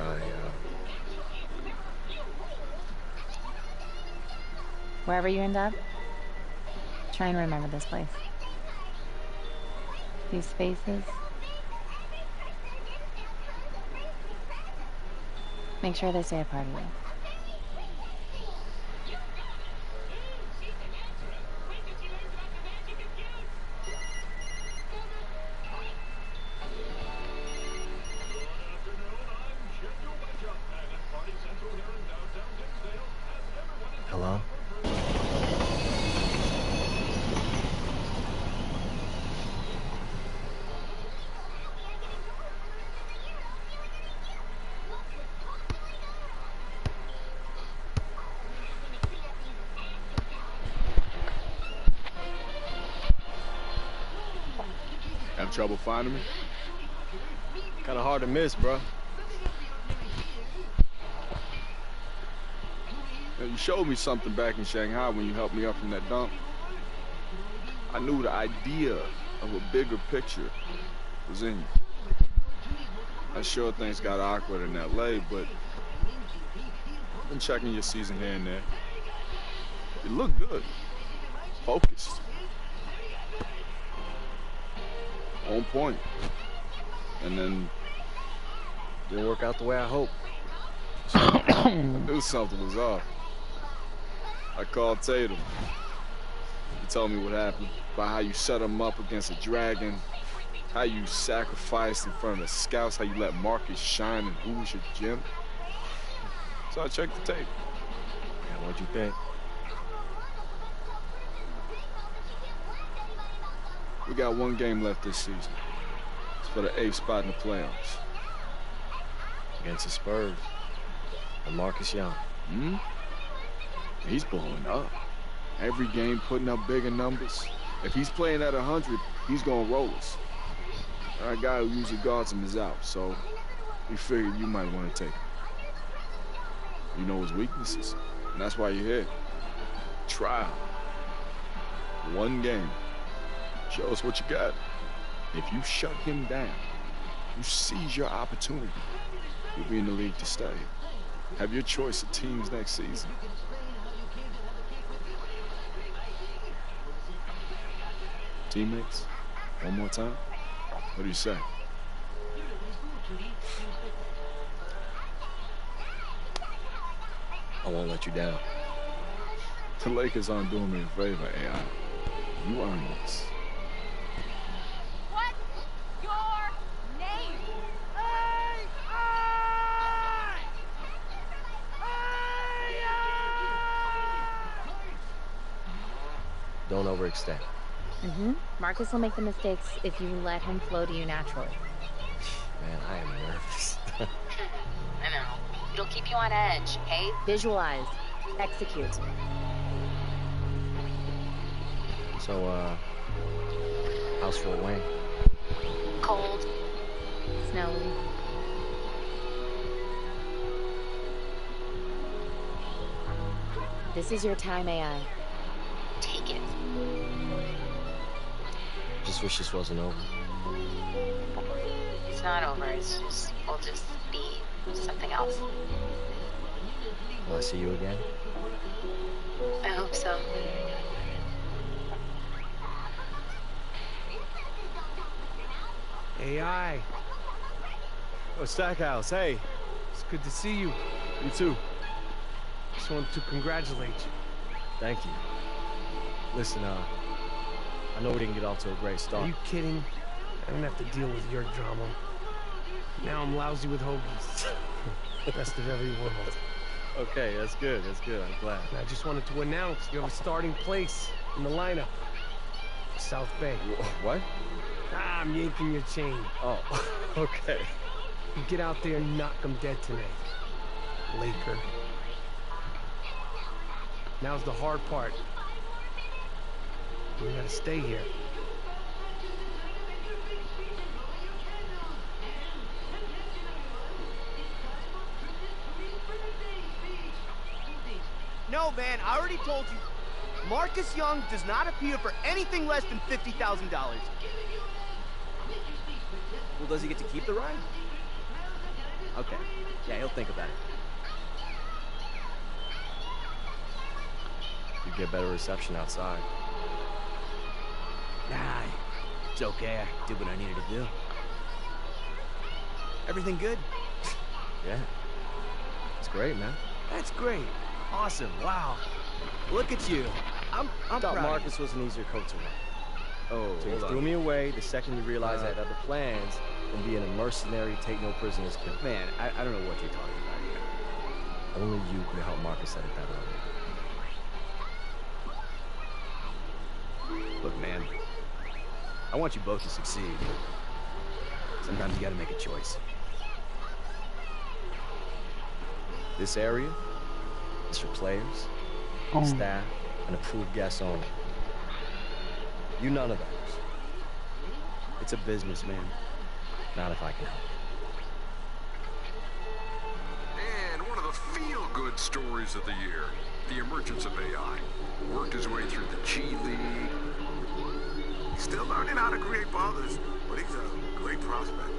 Wherever you end up, try and remember this place. These faces. Make sure they stay a part of you. Hello? Have trouble finding me? Kinda hard to miss, bro. You showed me something back in Shanghai when you helped me up from that dump. I knew the idea of a bigger picture was in you. I'm sure things got awkward in LA, but I've been checking your season here and there. You look good. Focused. On point. And then didn't work out the way I hoped. I knew something was off. I called Tatum. He told me what happened, about how you set him up against a dragon, how you sacrificed in front of the scouts, how you let Marcus shine in Hoosier gym. So I checked the tape. Yeah, what'd you think? We got one game left this season. It's for the 8th spot in the playoffs. Against the Spurs. And Marcus Young. Hmm? He's blowing up. every game putting up bigger numbers. If he's playing at 100, he's gonna roll us. Our guy who usually guards him is out, so we figured you might want to take him. You know his weaknesses, and that's why you're here. Trial. One game. Show us what you got. If you shut him down, you seize your opportunity, you'll be in the league to stay. Have your choice of teams next season. Teammates, one more time? What do you say? I won't let you down. The Lakers aren't doing me a favor, AI. You earned this. What's your name? Don't overextend. Marcus will make the mistakes if you let him flow to you naturally. Man, I am nervous. I know. It'll keep you on edge, okay? Visualize. Execute. So, how's Fort Wayne? Cold. Snowy. This is your time, AI. Take it. Just wish this wasn't over. It's not over. It's just, we'll just be something else. Will I see you again? I hope so. AI. Oh, Stackhouse, hey. It's good to see you. You too. Just wanted to congratulate you. Thank you. Listen, I know we didn't get off to a great start. Are you kidding? I didn't have to deal with your drama. Now I'm lousy with hoagies. Best of every world. Okay, that's good. That's good. I'm glad. And I just wanted to announce you have a starting place in the lineup. South Bay. What? Ah, I'm yanking your chain. Oh, okay. You get out there and knock them dead tonight. Laker. Now's the hard part. You gotta stay here. No, man, I already told you. Marcus Young does not appear for anything less than $50,000. Well, does he get to keep the ride? Okay. Yeah, he'll think about it. You get better reception outside. Nah, it's okay. I did what I needed to do. Everything good? Yeah. It's great, man. That's great. Awesome. Wow. Look at you. I'm I thought proud. Marcus was an easier coach to run. Oh, So you hold threw on. me away the second you realized I had other plans than being a mercenary, take no prisoners kid. Man, I don't know what you're talking about here. Only you could help Marcus set it that early. Look, man, I want you both to succeed. Sometimes you gotta make a choice. This area is for players, staff, and approved guests only. You none of those. It's a business, man. Not if I can help. And one of the feel-good stories of the year, the emergence of AI. Worked his way through the G League. He's still learning how to create ballers, but he's a great prospect.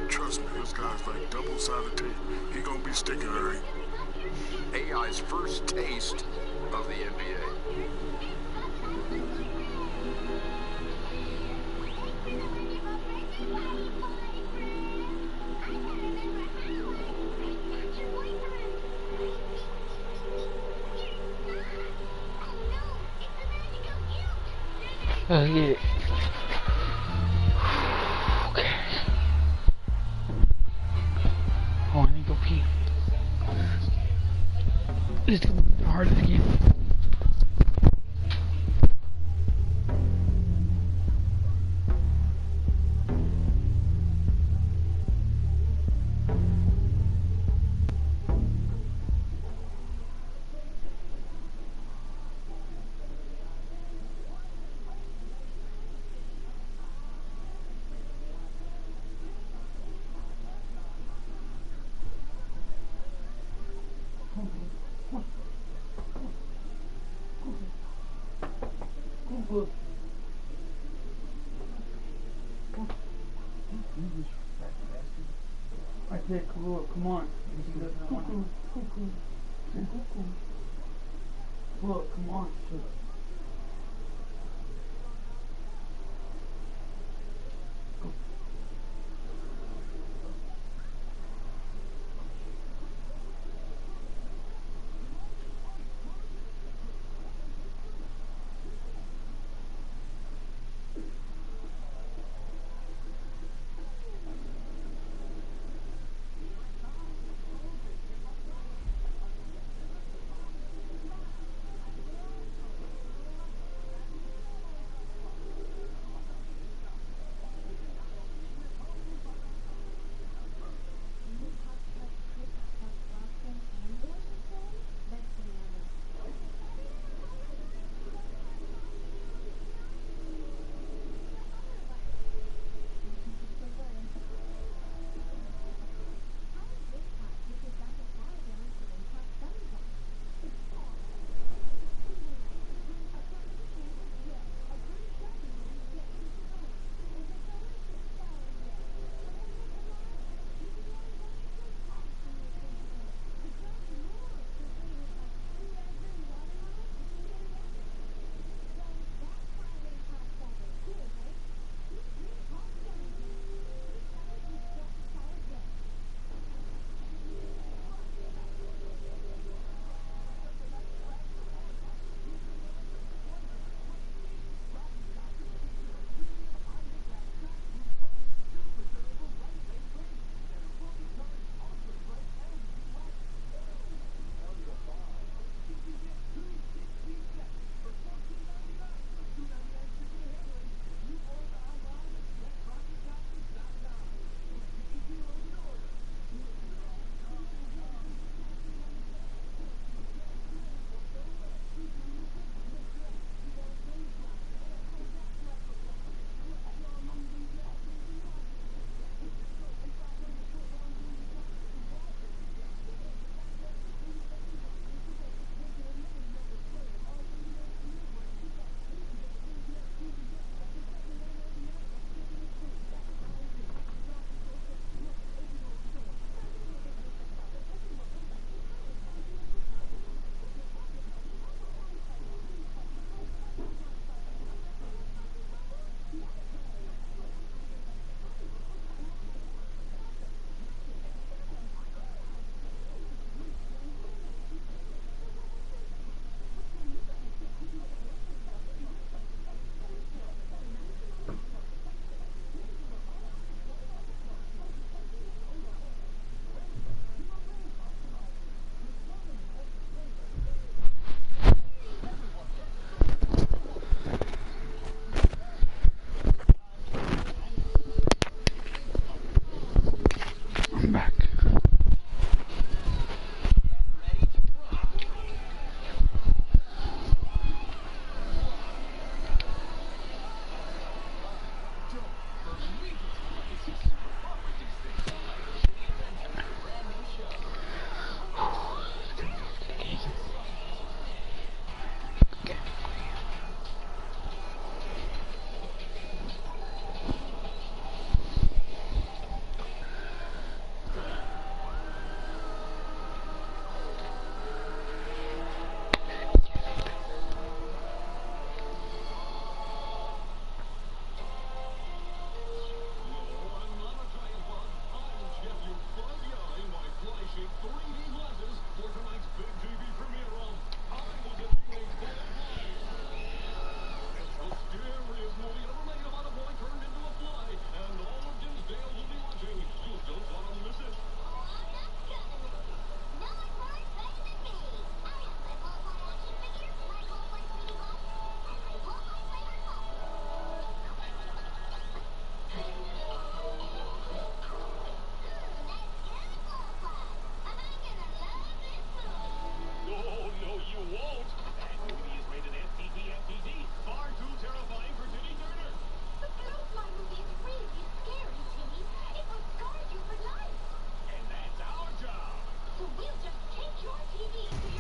Trust me, this guy's like double-sided tape. He gonna be sticking, all right? AI's first taste of the NBA. Let's get it. Okay. Oh, I need to go pee. It's gonna be the hardest game. Look. I said, Khalil, come on. He doesn't want to. Look, come on.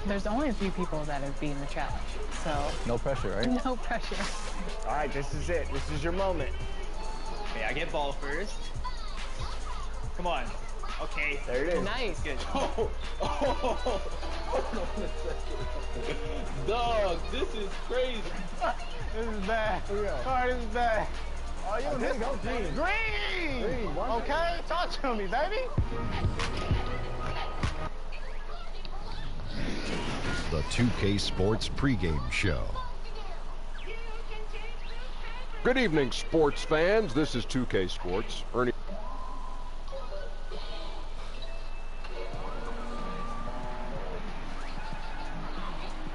There's only a few people that have beaten the challenge, so... No pressure, right? No pressure. All right, this is it. This is your moment. Okay, I get ball first. Come on. Okay. There it is. Nice. Good. Oh, dog, this is crazy. This is bad. All right, this is bad. Oh, you There you go, Green. Green! Green, Okay, talk to me, baby. The 2K Sports pregame show. Good evening, sports fans. This is 2K Sports. Ernie.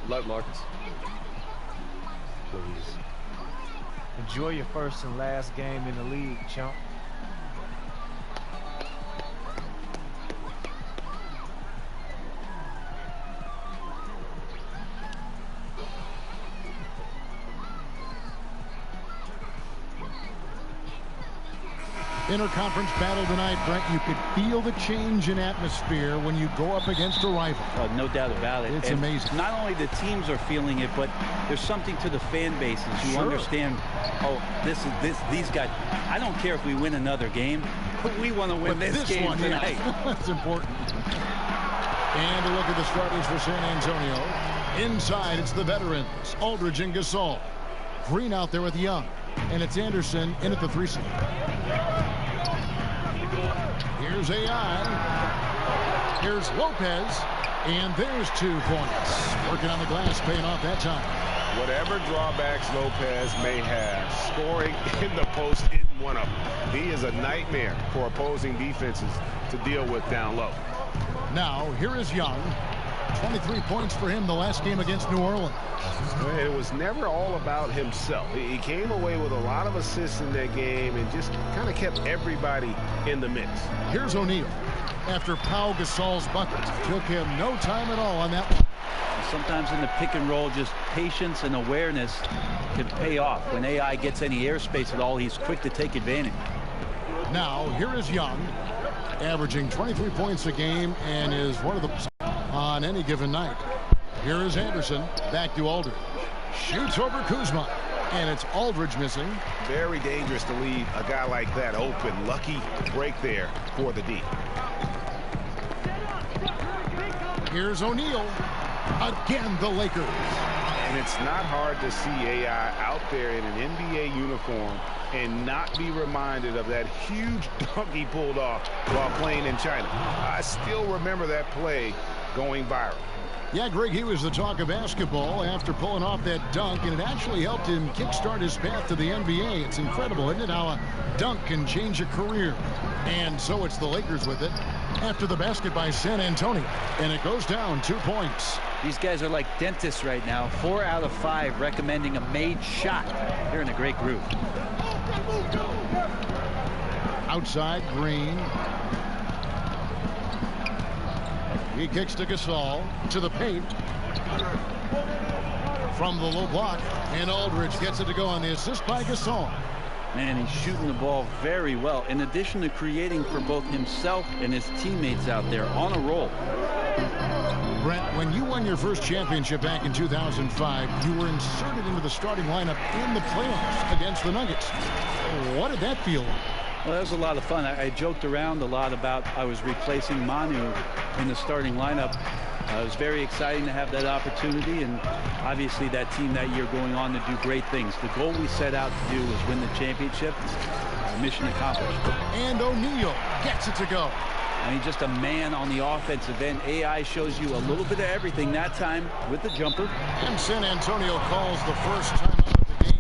Good luck, Marcus. Please. Enjoy your first and last game in the league, chump. Interconference battle tonight, Brent. You could feel the change in atmosphere when you go up against a rival. No doubt about it. It's and amazing. Not only the teams are feeling it, but there's something to the fan bases. You understand, these guys, I don't care if we win another game, but we want to win this game one, tonight. Yeah. That's important. And a look at the starters for San Antonio. Inside, it's the veterans, Aldridge and Gasol. Green out there with Young. And it's Anderson in at the 3 seed. Here's AI. Here's Lopez. And there's 2 points. Working on the glass, paying off that time. Whatever drawbacks Lopez may have, scoring in the post isn't one of them. He is a nightmare for opposing defenses to deal with down low. Now, here is Young. 23 points for him the last game against New Orleans. It was never all about himself. He came away with a lot of assists in that game and just kind of kept everybody in the mix. Here's O'Neal. After Pau Gasol's bucket, took him no time at all on that one. Sometimes in the pick and roll, just patience and awareness can pay off. When AI gets any airspace at all, he's quick to take advantage. Now, here is Young, averaging 23 points a game and is one of the on any given night. Here is Anderson, back to Aldridge. Shoots over Kuzma, and it's Aldridge missing. Very dangerous to leave a guy like that open. Lucky break there for the D. Here's O'Neal. Again, the Lakers. And it's not hard to see AI out there in an NBA uniform and not be reminded of that huge dunk he pulled off while playing in China. I still remember that play going viral. Yeah, Greg, he was the talk of basketball after pulling off that dunk, and it actually helped him kickstart his path to the NBA. It's incredible, isn't it, how a dunk can change a career? And so it's the Lakers with it after the basket by San Antonio, and it goes down 2 points. These guys are like dentists right now. 4 out of 5 recommending a made shot. They're in a great groove. Outside, Green. He kicks to Gasol, to the paint. From the low block, and Aldridge gets it to go on the assist by Gasol. Man, he's shooting the ball very well, in addition to creating for both himself and his teammates out there on a roll. Brent, when you won your first championship back in 2005, you were inserted into the starting lineup in the playoffs against the Nuggets. What did that feel like? Well, that was a lot of fun. I joked around a lot about I was replacing Manu in the starting lineup. It was very exciting to have that opportunity, and obviously that team that year going on to do great things. The goal we set out to do was win the championship. Mission accomplished. And O'Neal gets it to go. I mean, just a man on the offensive end. AI shows you a little bit of everything that time with the jumper. And San Antonio calls the first time out of the game.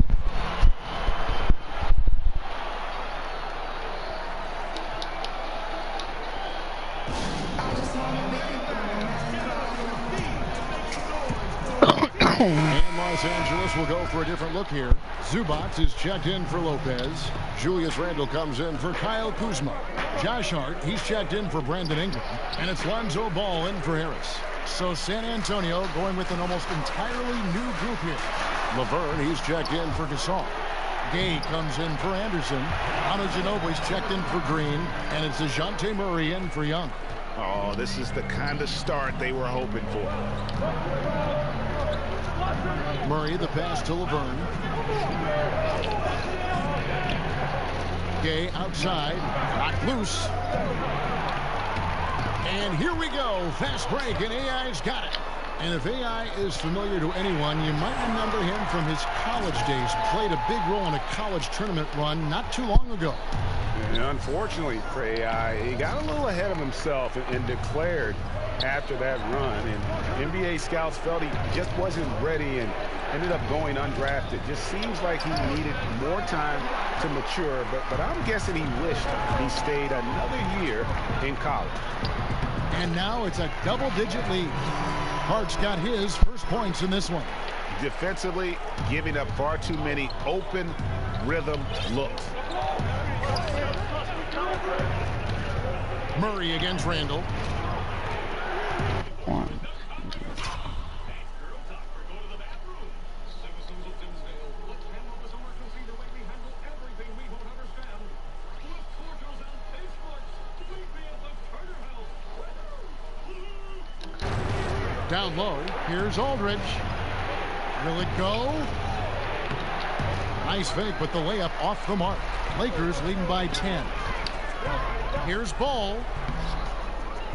And Los Angeles will go for a different look here. Zubac is checked in for Lopez. Julius Randle comes in for Kyle Kuzma. Josh Hart, he's checked in for Brandon Ingram. And it's Lonzo Ball in for Harris. So San Antonio going with an almost entirely new group here. Laverne, he's checked in for Gasol. Gay comes in for Anderson. Anu Ginobili's checked in for Green. And it's DeJounte Murray in for Young. Oh, this is the kind of start they were hoping for. Murray, the pass to Laverne. Gay outside, knocked loose. And here we go, fast break, and AI's got it. And if AI is familiar to anyone, you might remember him from his college days. Played a big role in a college tournament run not too long ago. And unfortunately for AI, he got a little ahead of himself and declared after that run. And NBA scouts felt he just wasn't ready and ended up going undrafted. Just seems like he needed more time to mature, but I'm guessing he wished he stayed another year in college. And now it's a double-digit lead. Hart's got his first points in this one. Defensively, giving up far too many open rhythm looks. Murray against Randall. Down low, here's Aldridge. Will it go? Nice fake, but the layup off the mark. Lakers leading by 10. Here's Ball.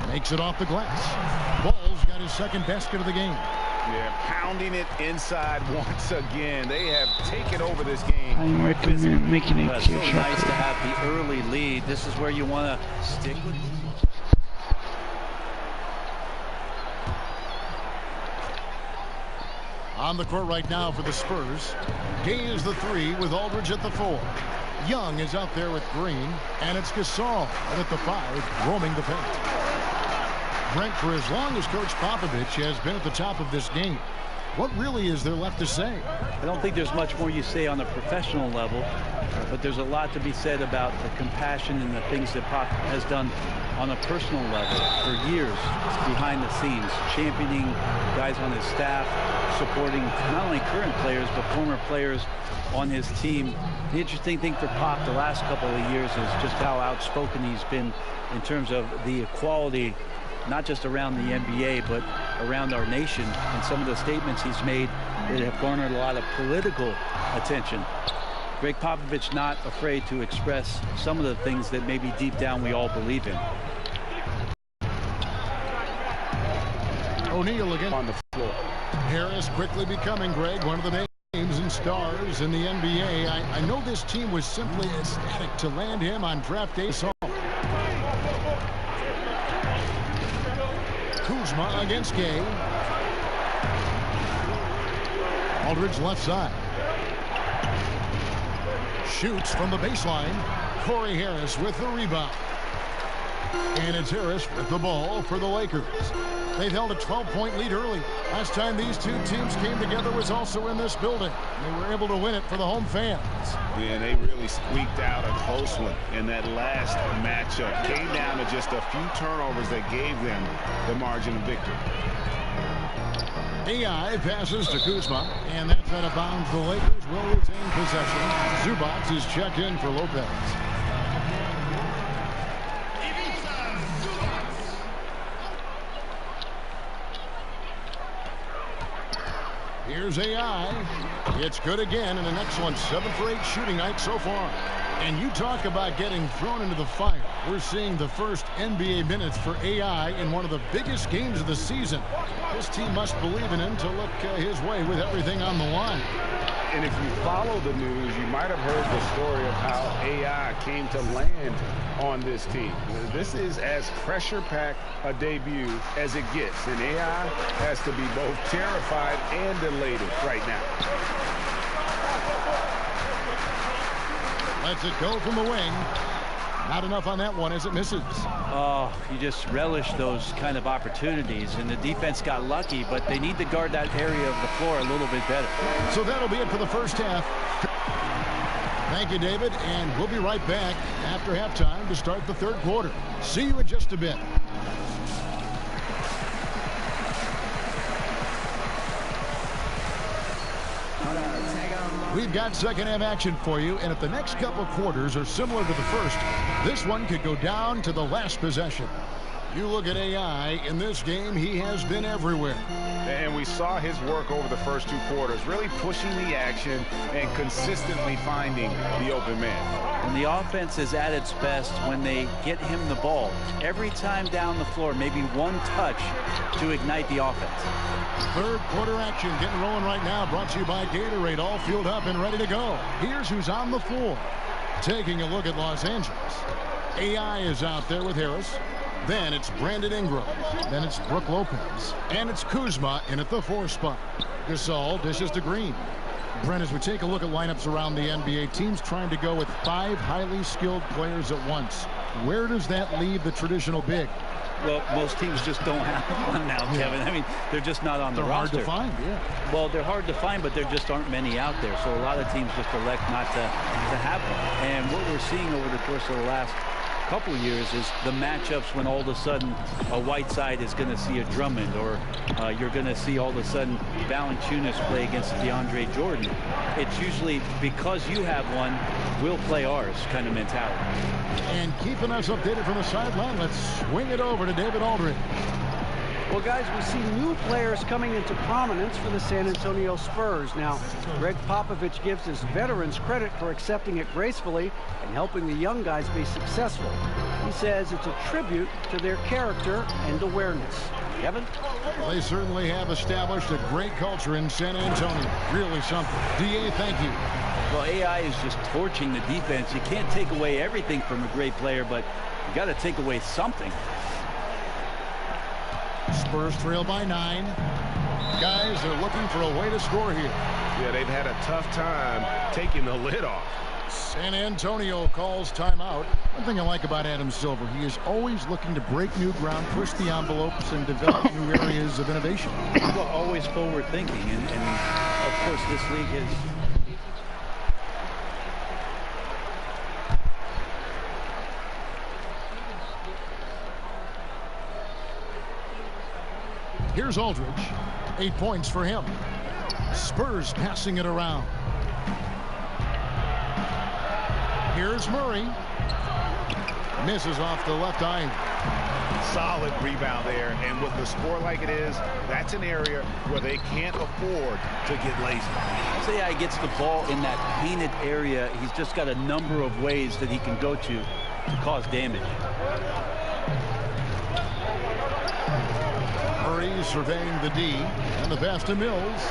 Makes it off the glass. Ball's got his second basket of the game. Yeah, pounding it inside once again. They have taken over this game. I recommend making it It's so nice to have the early lead. This is where you want to stick with. On the court right now for the Spurs. Gay is the 3 with Aldridge at the 4. Young is out there with Green, and it's Gasol at the 5, roaming the paint. Brent, for as long as Coach Popovich has been at the top of this game, what really is there left to say? I don't think there's much more you say on a professional level, but there's a lot to be said about the compassion and the things that Pop has done on a personal level for years behind the scenes, championing guys on his staff, supporting not only current players but former players on his team. The interesting thing for Pop the last couple of years is just how outspoken he's been in terms of the equality, not just around the NBA but around our nation, and some of the statements he's made that have garnered a lot of political attention. Greg Popovich not afraid to express some of the things that maybe deep down we all believe in. O'Neal again on the floor. Harris quickly becoming, Greg, one of the names and stars in the NBA. I know this team was simply ecstatic to land him on draft day. Kuzma against Gay. Aldridge left side. Shoots from the baseline. Corey Harris with the rebound. And it's Harris with the ball for the Lakers. They've held a 12-point lead early. Last time these two teams came together was also in this building. They were able to win it for the home fans. Yeah, they really squeaked out a close one in that last matchup. Came down to just a few turnovers that gave them the margin of victory. AI passes to Kuzma, and that's out of bounds. The Lakers will retain possession. Zubac is checked in for Lopez. Here's AI. It's good again, and an excellent 7 for 8 shooting night so far. And you talk about getting thrown into the fire. We're seeing the first NBA minutes for AI in one of the biggest games of the season. This team must believe in him to look his way with everything on the line. And if you follow the news, you might have heard the story of how AI came to land on this team. This is as pressure-packed a debut as it gets, and AI has to be both terrified and elated right now. Lets it go from the wing. Not enough on that one as it misses. Oh, you just relish those kind of opportunities, and the defense got lucky, but they need to guard that area of the floor a little bit better. So that'll be it for the first half. Thank you, David, and we'll be right back after halftime to start the third quarter. See you in just a bit. We've got second half action for you, and if the next couple quarters are similar to the first, this one could go down to the last possession. You look at AI, in this game, he has been everywhere. And we saw his work over the first 2 quarters, really pushing the action and consistently finding the open man. And the offense is at its best when they get him the ball. Every time down the floor, maybe one touch to ignite the offense. Third quarter action getting rolling right now, brought to you by Gatorade, all fueled up and ready to go. Here's who's on the floor. Taking a look at Los Angeles. AI is out there with Harris. Then it's Brandon Ingram. Then it's Brook Lopez. And it's Kuzma in at the 4 spot. Gasol dishes to Green. Brent, as we take a look at lineups around the NBA, teams trying to go with 5 highly skilled players at once. Where does that leave the traditional big? Well, most teams just don't have one now, Kevin. I mean, they're just not on the roster. They're hard to find, yeah. Well, they're hard to find, but there just aren't many out there. So a lot of teams just elect not to have one. And what we're seeing over the course of the last couple of years is the matchups when all of a sudden a Whiteside is going to see a Drummond, or you're going to see all of a sudden Valanciunas play against DeAndre Jordan. It's usually because you have one, we'll play ours kind of mentality. And keeping us updated from the sideline, let's swing it over to David Aldridge. Well, guys, we see new players coming into prominence for the San Antonio Spurs. Now, Greg Popovich gives his veterans credit for accepting it gracefully and helping the young guys be successful. He says it's a tribute to their character and awareness. Kevin? They certainly have established a great culture in San Antonio. Really something. DA, thank you. Well, AI is just torching the defense. You can't take away everything from a great player, but you got to take away something. Spurs trail by 9. Guys are looking for a way to score here. Yeah, they've had a tough time taking the lid off. San Antonio calls timeout. One thing I like about Adam Silver, he is always looking to break new ground, push the envelopes, and develop new areas of innovation. Well, always forward thinking, and of course this league is. Here's Aldridge. 8 points for him. Spurs passing it around. Here's Murray. Misses off the left eye. Solid rebound there, and with the score like it is, that's an area where they can't afford to get lazy. Say I gets the ball in that painted area, he's just got a number of ways that he can go to cause damage. Murray surveying the D, and the pass to Mills.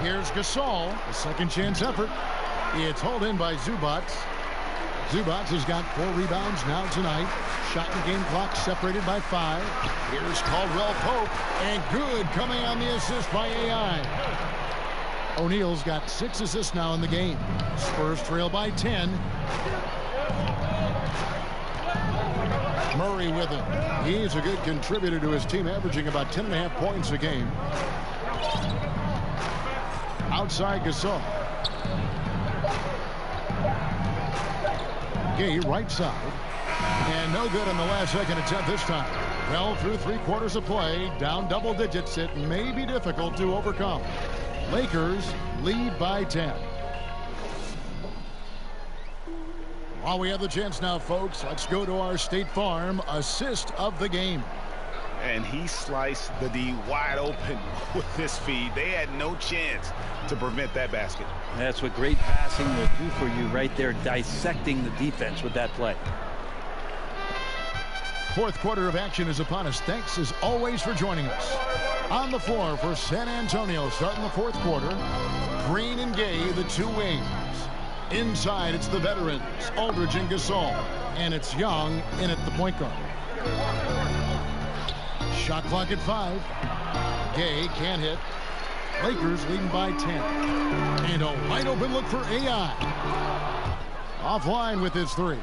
Here's Gasol, a second chance effort. It's hauled in by Zubac. Zubac has got 4 rebounds now tonight. Shot and game clock separated by 5. Here's Caldwell Pope, and good coming on the assist by AI. O'Neal's got 6 assists now in the game. Spurs trail by 10. Murray with him. He's a good contributor to his team, averaging about 10.5 points a game. Outside Gasol. Gay right side. And no good on the last second attempt this time. Well, through 3 quarters of play, down double digits, it may be difficult to overcome. Lakers lead by 10. While we have the chance now, folks, let's go to our State Farm assist of the game. And he sliced the D wide open with this feed. They had no chance to prevent that basket. That's what great passing will do for you right there, dissecting the defense with that play. Fourth quarter of action is upon us. Thanks as always for joining us. On the floor for San Antonio, starting the fourth quarter, Green and Gay, the 2 wings. Inside, it's the veterans, Aldridge and Gasol. And it's Young in at the point guard. Shot clock at 5. Gay can't hit. Lakers leading by 10. And a wide open look for AI. Offline with his 3.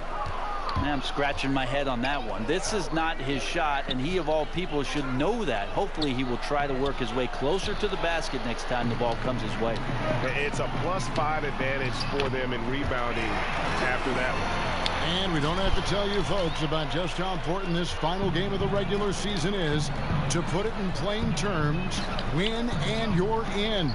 I'm scratching my head on that one. This is not his shot, and he of all people should know that. Hopefully he will try to work his way closer to the basket next time the ball comes his way. It's a +5 advantage for them in rebounding after that one. And we don't have to tell you folks about just how important this final game of the regular season is. To put it in plain terms, win and you're in.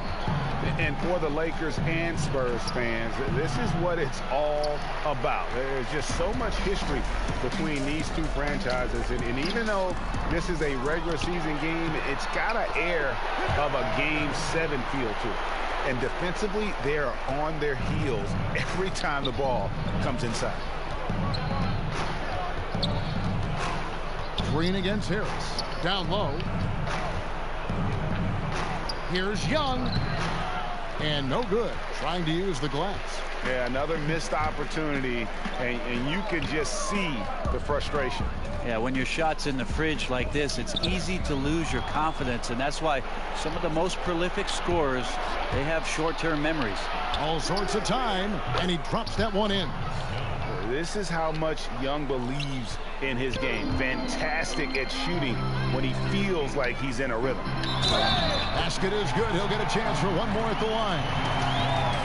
And for the Lakers and Spurs fans, this is what it's all about. There's just so much history between these two franchises. And even though this is a regular season game, it's got an air of a Game 7 feel to it. And defensively, they are on their heels every time the ball comes inside. Green against Harris. Down low. Here's Young. And no good. Trying to use the glass. Yeah, another missed opportunity. And you can just see the frustration. Yeah, when your shot's in the fridge like this, it's easy to lose your confidence. And that's why some of the most prolific scorers, they have short-term memories. All sorts of time. And he drops that one in. This is how much Young believes in his game. Fantastic at shooting when he feels like he's in a rhythm. Basket is good. He'll get a chance for one more at the line.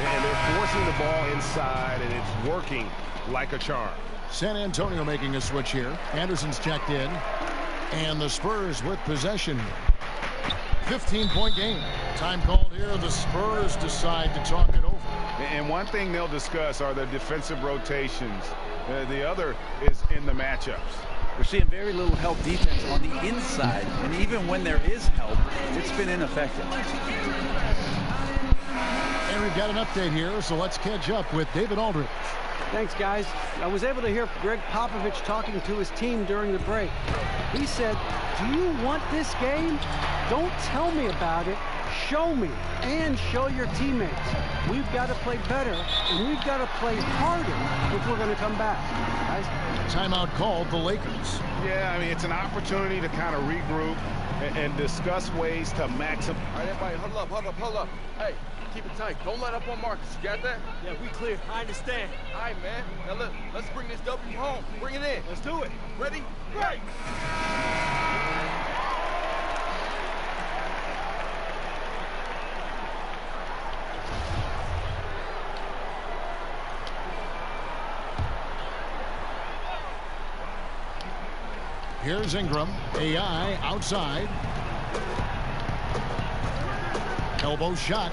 And they're forcing the ball inside, and it's working like a charm. San Antonio making a switch here. Anderson's checked in. And the Spurs with possession here. 15-point game. Time called here. The Spurs decide to talk it over. And one thing they'll discuss are the defensive rotations. The other is in the matchups. We're seeing very little help defense on the inside. And even when there is help, it's been ineffective. And we've got an update here, so let's catch up with David Aldridge. Thanks, guys. I was able to hear Greg Popovich talking to his team during the break. He said, "Do you want this game? Don't tell me about it. Show me and show your teammates. We've got to play better, and we've got to play harder if we're going to come back." Guys? Timeout called the Lakers. Yeah, I mean, it's an opportunity to kind of regroup and discuss ways to maximize. All right, everybody, huddle up. Hey, keep it tight. Don't let up on Marcus. You got that? Yeah, we clear. I understand. All right, man. Now, let's bring this W home. Bring it in. Let's do it. Ready? Great! Here's Ingram. AI outside. Elbow shot.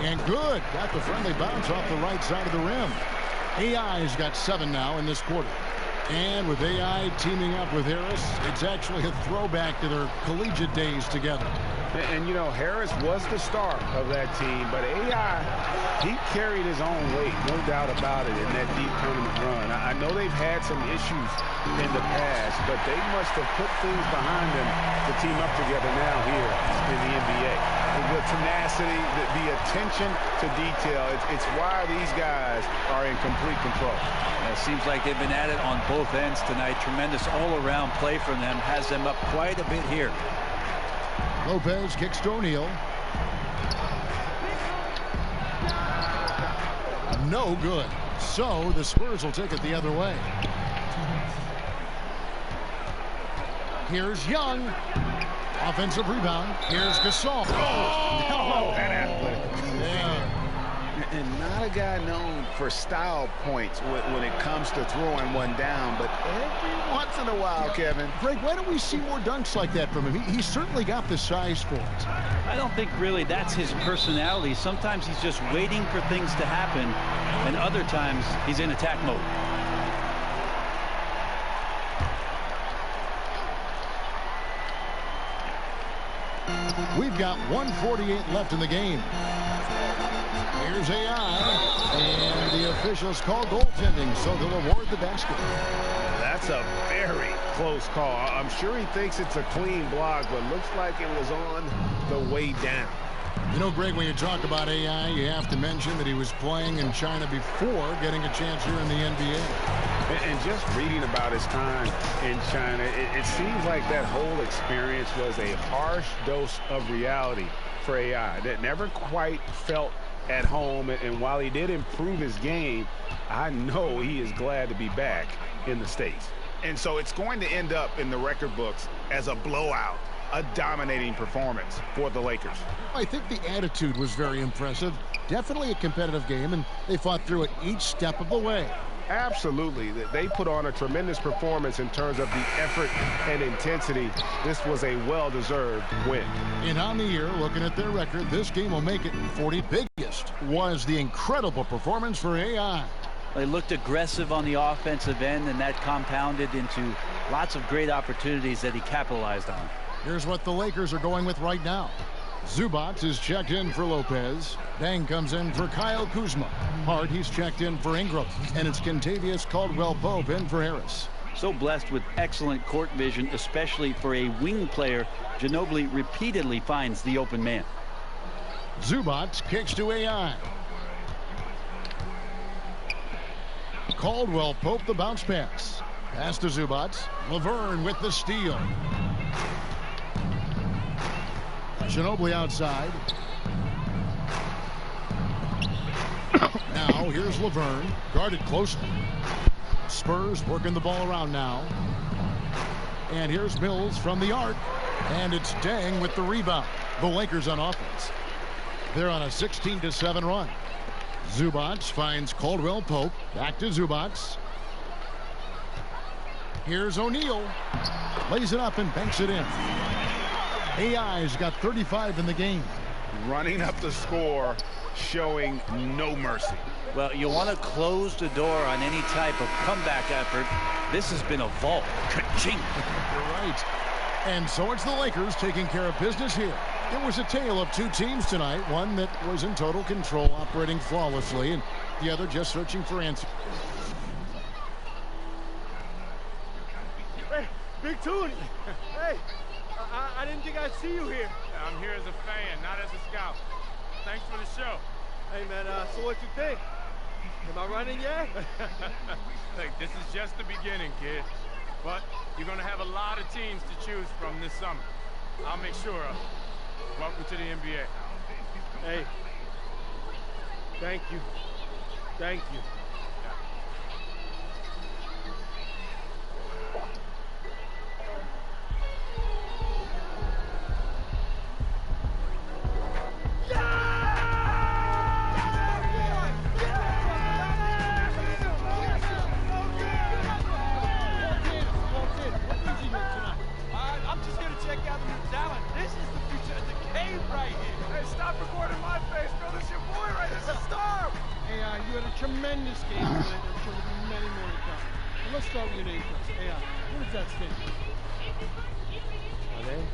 And good. Got the friendly bounce off the right side of the rim. AI's got 7 now in this quarter. And with AI teaming up with Harris, it's actually a throwback to their collegiate days together. And, you know, Harris was the star of that team, but AI, he carried his own weight, no doubt about it, in that deep tournament run. I know they've had some issues in the past, but they must have put things behind them to team up together now here in the NBA. The tenacity, the attention to detail, it's why these guys are in complete control. It seems like they've been at it on both ends tonight. Tremendous all-around play from them. Has them up quite a bit here. Lopez kicks to O'Neal. No good. So the Spurs will take it the other way. Here's Young. Offensive rebound. Here's Gasol. Oh, that athletic. Yeah. And not a guy known for style points when it comes to throwing one down, but every once in a while, Kevin. Greg, why don't we see more dunks like that from him? He's certainly got the size for it. I don't think really that's his personality. Sometimes he's just waiting for things to happen, and other times he's in attack mode. We've got 1:48 left in the game. Here's AI, and the officials call goaltending, so they'll award the basket. That's a very close call. I'm sure he thinks it's a clean block, but looks like it was on the way down. You know, Greg, when you talk about AI, you have to mention that he was playing in China before getting a chance here in the NBA. And just reading about his time in China, it seems like that whole experience was a harsh dose of reality for AI that never quite felt at home. And while he did improve his game, I know he is glad to be back in the States. And so it's going to end up in the record books as a blowout, a dominating performance for the Lakers. I think the attitude was very impressive. Definitely a competitive game, and they fought through it each step of the way. Absolutely. They put on a tremendous performance in terms of the effort and intensity. This was a well-deserved win. And on the year, looking at their record, this game will make it 40. Biggest was the incredible performance for AI. They looked aggressive on the offensive end, and that compounded into lots of great opportunities that he capitalized on. Here's what the Lakers are going with right now. Zubac is checked in for Lopez. Bang comes in for Kyle Kuzma. Hart, he's checked in for Ingram. And it's Kentavious Caldwell-Pope in for Harris. So blessed with excellent court vision, especially for a wing player. Ginobili repeatedly finds the open man. Zubac kicks to AI. Caldwell-Pope the bounce pass. Pass to Zubac. Laverne with the steal. Ginobili outside. Now here's Laverne, guarded closely. Spurs working the ball around now. And here's Mills from the arc. And it's Deng with the rebound. The Lakers on offense. They're on a 16-7 run. Zubac finds Caldwell-Pope. Back to Zubac. Here's O'Neal. Lays it up and banks it in. AI's got 35 in the game. Running up the score, showing no mercy. Well, you want to close the door on any type of comeback effort. This has been a vault. Ka-ching. You're right. And so it's the Lakers taking care of business here. It was a tale of two teams tonight. One that was in total control, operating flawlessly, and the other just searching for answers. Hey, Big Toonie. Hey, I didn't think I'd see you here. I'm here as a fan, not as a scout. Thanks for the show. Hey, man, so what you think? Am I running yet? Look, this is just the beginning, kid. But you're going to have a lot of teams to choose from this summer. I'll make sure of it. Welcome to the NBA. Hey, thank you. Thank you. I'm just here to check out the new talent. This is the future of the cave right here. Hey, stop recording my face, bro. This is your boy right here. This is Star. Hey, you had a tremendous game tonight. I'm sure there'll be many more to come. And let's start with your name first. Hey, what does that stand for? My name?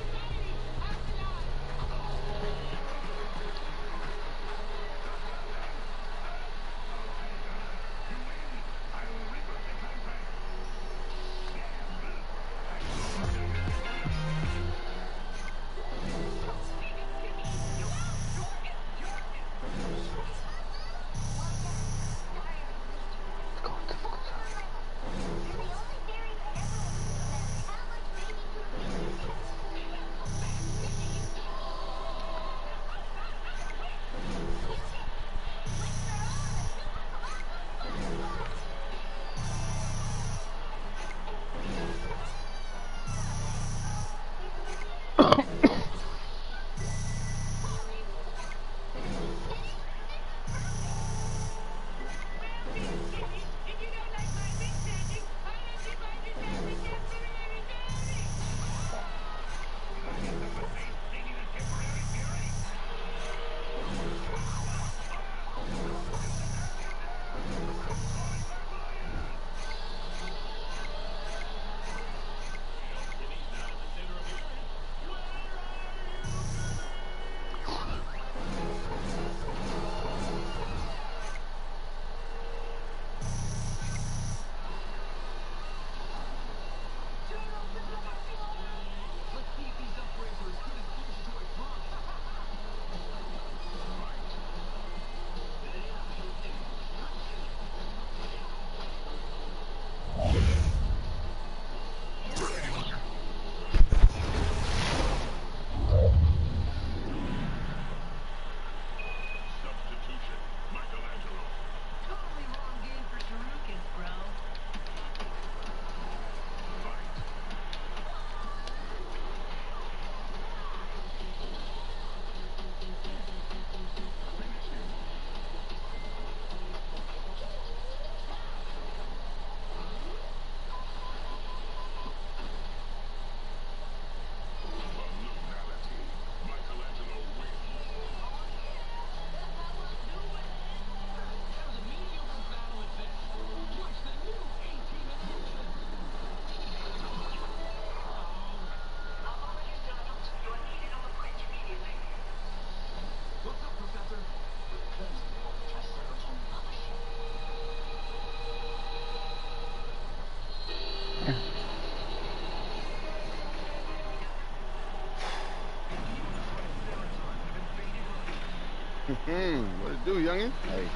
What it do, youngin'? Hey,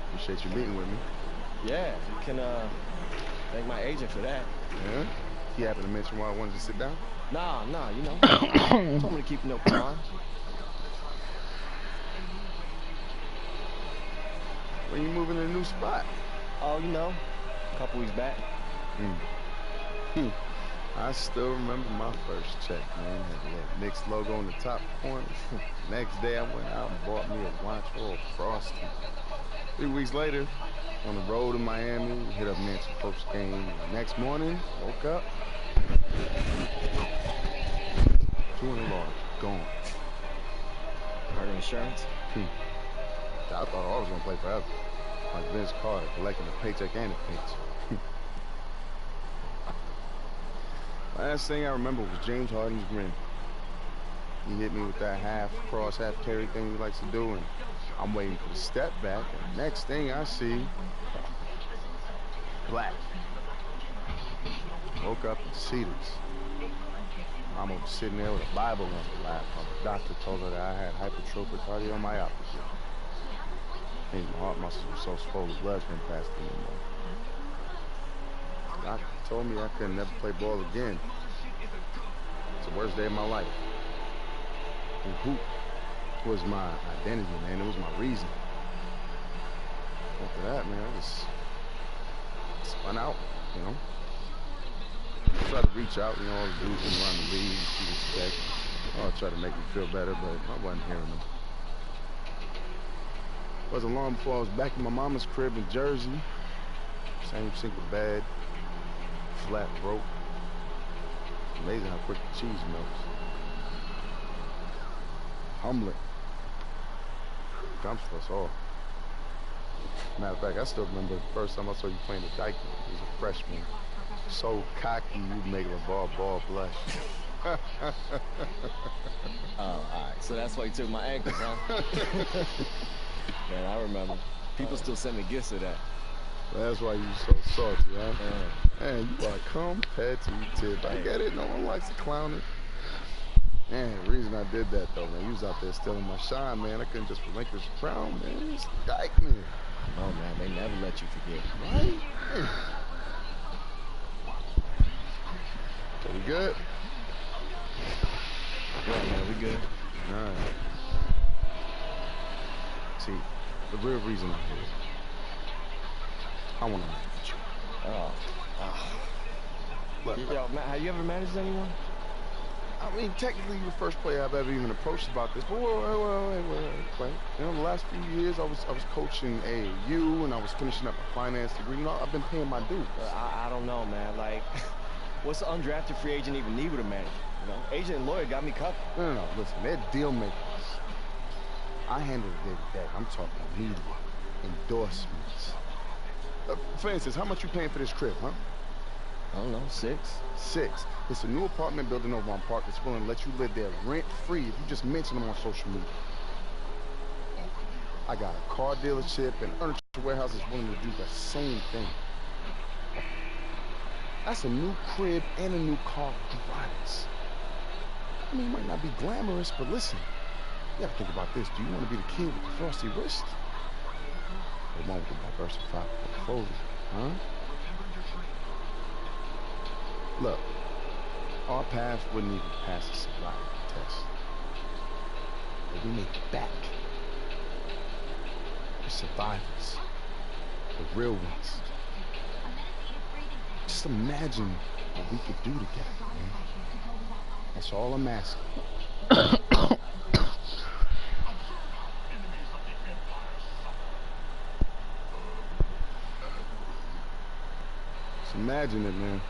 Appreciate you meeting with me. yeah, you can thank my agent for that. Yeah? He happened to mention why I wanted to sit down? Nah, you know. Told me to keep no crime. When you moving to a new spot? Oh, you know, a couple weeks back. I still remember my first check, man. Had that Knicks logo in the top corner. Next day, I went out and bought me a watch for a Frosty. 3 weeks later, on the road in Miami, hit up Nancy post game. Next morning, woke up. $200 gone. Heard insurance? I thought I was gonna play forever. Like Vince Carter, collecting a paycheck and a pinch. Last thing I remember was James Harden's grin. He hit me with that half cross, half carry thing he likes to do, and I'm waiting for the step back, and next thing I see, black. Woke up in Cedars. Mama was sitting there with a Bible on her lap. The doctor told her that I had hypertrophic cardiomyopathy. I think my heart muscles were so swollen, blood couldn't pass through anymore. The doctor told me I could never play ball again. It's the worst day of my life. And hoop was my identity, man. It was my reason. After that, man, I just spun out, you know. I tried to reach out, you know, all the dudes from around the league, you respect. All tried to make me feel better, but I wasn't hearing them. It wasn't long before I was back in my mama's crib in Jersey. Same single bed, flat broke. Amazing how quick the cheese melts. Humbling. Comes for us all. Matter of fact, I still remember the first time I saw you playing the Dyke. He was a freshman. So cocky, you'd make a ball blush. Oh, all right. So that's why you took my ankles, huh? Man, I remember. People still send me gifts of that. That's why you so salty, huh? Man, you are competitive. I get it. No one likes to clown it. Man, the reason I did that, though, man, you was out there stealing my shine, man. I couldn't just relinquish the crown, man. It's Dyke, man. Oh, man, they never let you forget. Right? So we good? Yeah, man, we good. All right. See, the real reason I'm here, I want to manage you. Look, yo, Matt, have you ever managed anyone? I mean, technically, you're the first player I've ever even approached about this. But wait. You know, the last few years, I was coaching AAU, and I was finishing up a finance degree. You know, I've been paying my dues. I don't know, man. Like, what's an undrafted free agent even need with a manager? You know, agent and lawyer got me covered. No. Listen, they're deal makers. I handle the day-to-day. I'm talking media, endorsements. For instance, how much you paying for this crib, huh? I don't know, $6. $6. It's a new apartment building over on Park that's willing to let you live there rent-free if you just mention them on social media. I got a car dealership and furniture warehouse that's willing to do the same thing. That's a new crib and a new car price. I mean, it might not be glamorous, but listen, you gotta think about this. Do you want to be the kid with the frosty wrist? Or the one with the diversified portfolio, huh? Look, our path wouldn't even pass the sobriety test. But we make it back. We're survivors. The real ones. Just imagine what we could do together, man. That's all I'm asking. Just imagine it, man.